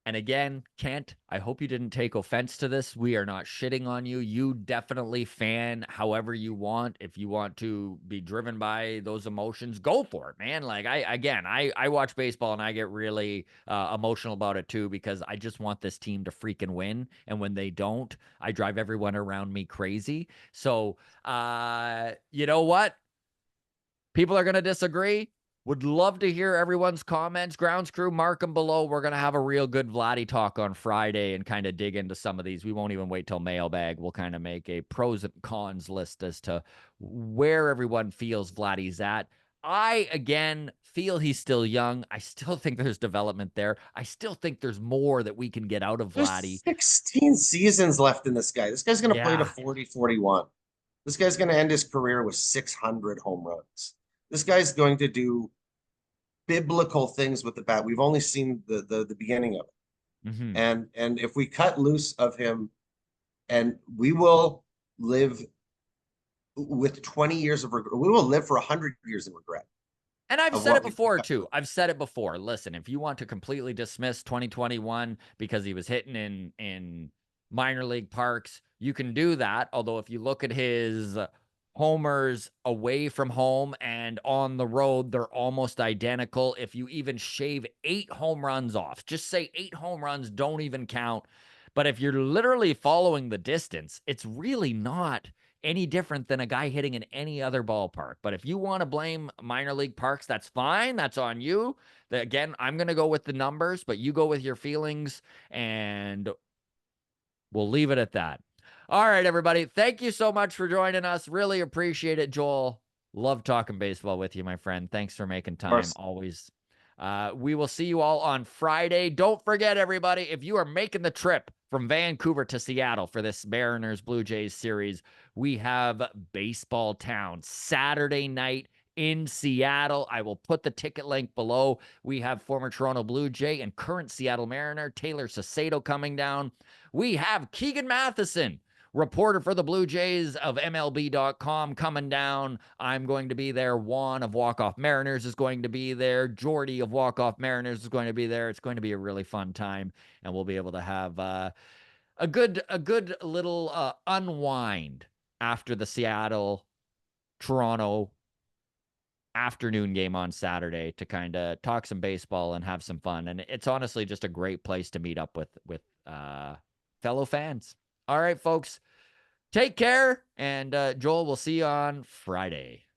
Speaker 1: And again, Kent, I hope you didn't take offense to this. We are not shitting on you. You definitely fan however you want. If you want to be driven by those emotions, go for it, man. Like I watch baseball and I get really emotional about it too, because I just want this team to freaking win. And when they don't, I drive everyone around me crazy. So, you know what? People are going to disagree. Would love to hear everyone's comments. Grounds crew, mark them below. We're going to have a real good Vladdy talk on Friday and kind of dig into some of these. We won't even wait till mailbag. We'll kind of make a pros and cons list as to where everyone feels Vladdy's at. I, again, feel he's still young. I still think there's development there. I still think there's more that we can get out of
Speaker 2: There's
Speaker 1: Vladdy.
Speaker 2: 16 seasons left in this guy. This guy's going to play to
Speaker 1: Yeah.
Speaker 2: 40, 41. This guy's going to end his career with 600 home runs. This guy's going to do biblical things with the bat. We've only seen the beginning of it.
Speaker 1: Mm-hmm.
Speaker 2: And if we cut loose of him, and we will live with 20 years of regret, we will live for 100 years of regret
Speaker 1: And I've
Speaker 2: of
Speaker 1: said it
Speaker 2: what we
Speaker 1: before, too. I've said it before. Listen, if you want to completely dismiss 2021 because he was hitting in minor league parks, you can do that. Although if you look at his homers away from home and on the road, they're almost identical. If you even shave 8 home runs off, just say 8 home runs don't even count. But if you're literally following the distance, it's really not any different than a guy hitting in any other ballpark. But if you want to blame minor league parks, that's fine. That's on you. Again, I'm going to go with the numbers, but you go with your feelings, and we'll leave it at that. All right, everybody. Thank you so much for joining us. Really appreciate it, Joel. Love talking baseball with you, my friend. Thanks for making time.
Speaker 2: course.
Speaker 1: Always. We will see you all on Friday. Don't forget, everybody, if you are making the trip from Vancouver to Seattle for this Mariners Blue Jays series, we have Baseball Town Saturday night in Seattle. I will put the ticket link below. We have former Toronto Blue Jay and current Seattle Mariner Taylor Sacedo coming down. We have Keegan Matheson, reporter for the Blue Jays of MLB.com, coming down. I'm going to be there. Juan of Walk Off Mariners is going to be there. Jordy of Walk Off Mariners is going to be there. It's going to be a really fun time, and we'll be able to have a good little unwind after the Seattle Toronto afternoon game on Saturday to kind of talk some baseball and have some fun. And it's honestly just a great place to meet up with fellow fans. All right, folks, take care. And Joel, we'll see you on Friday.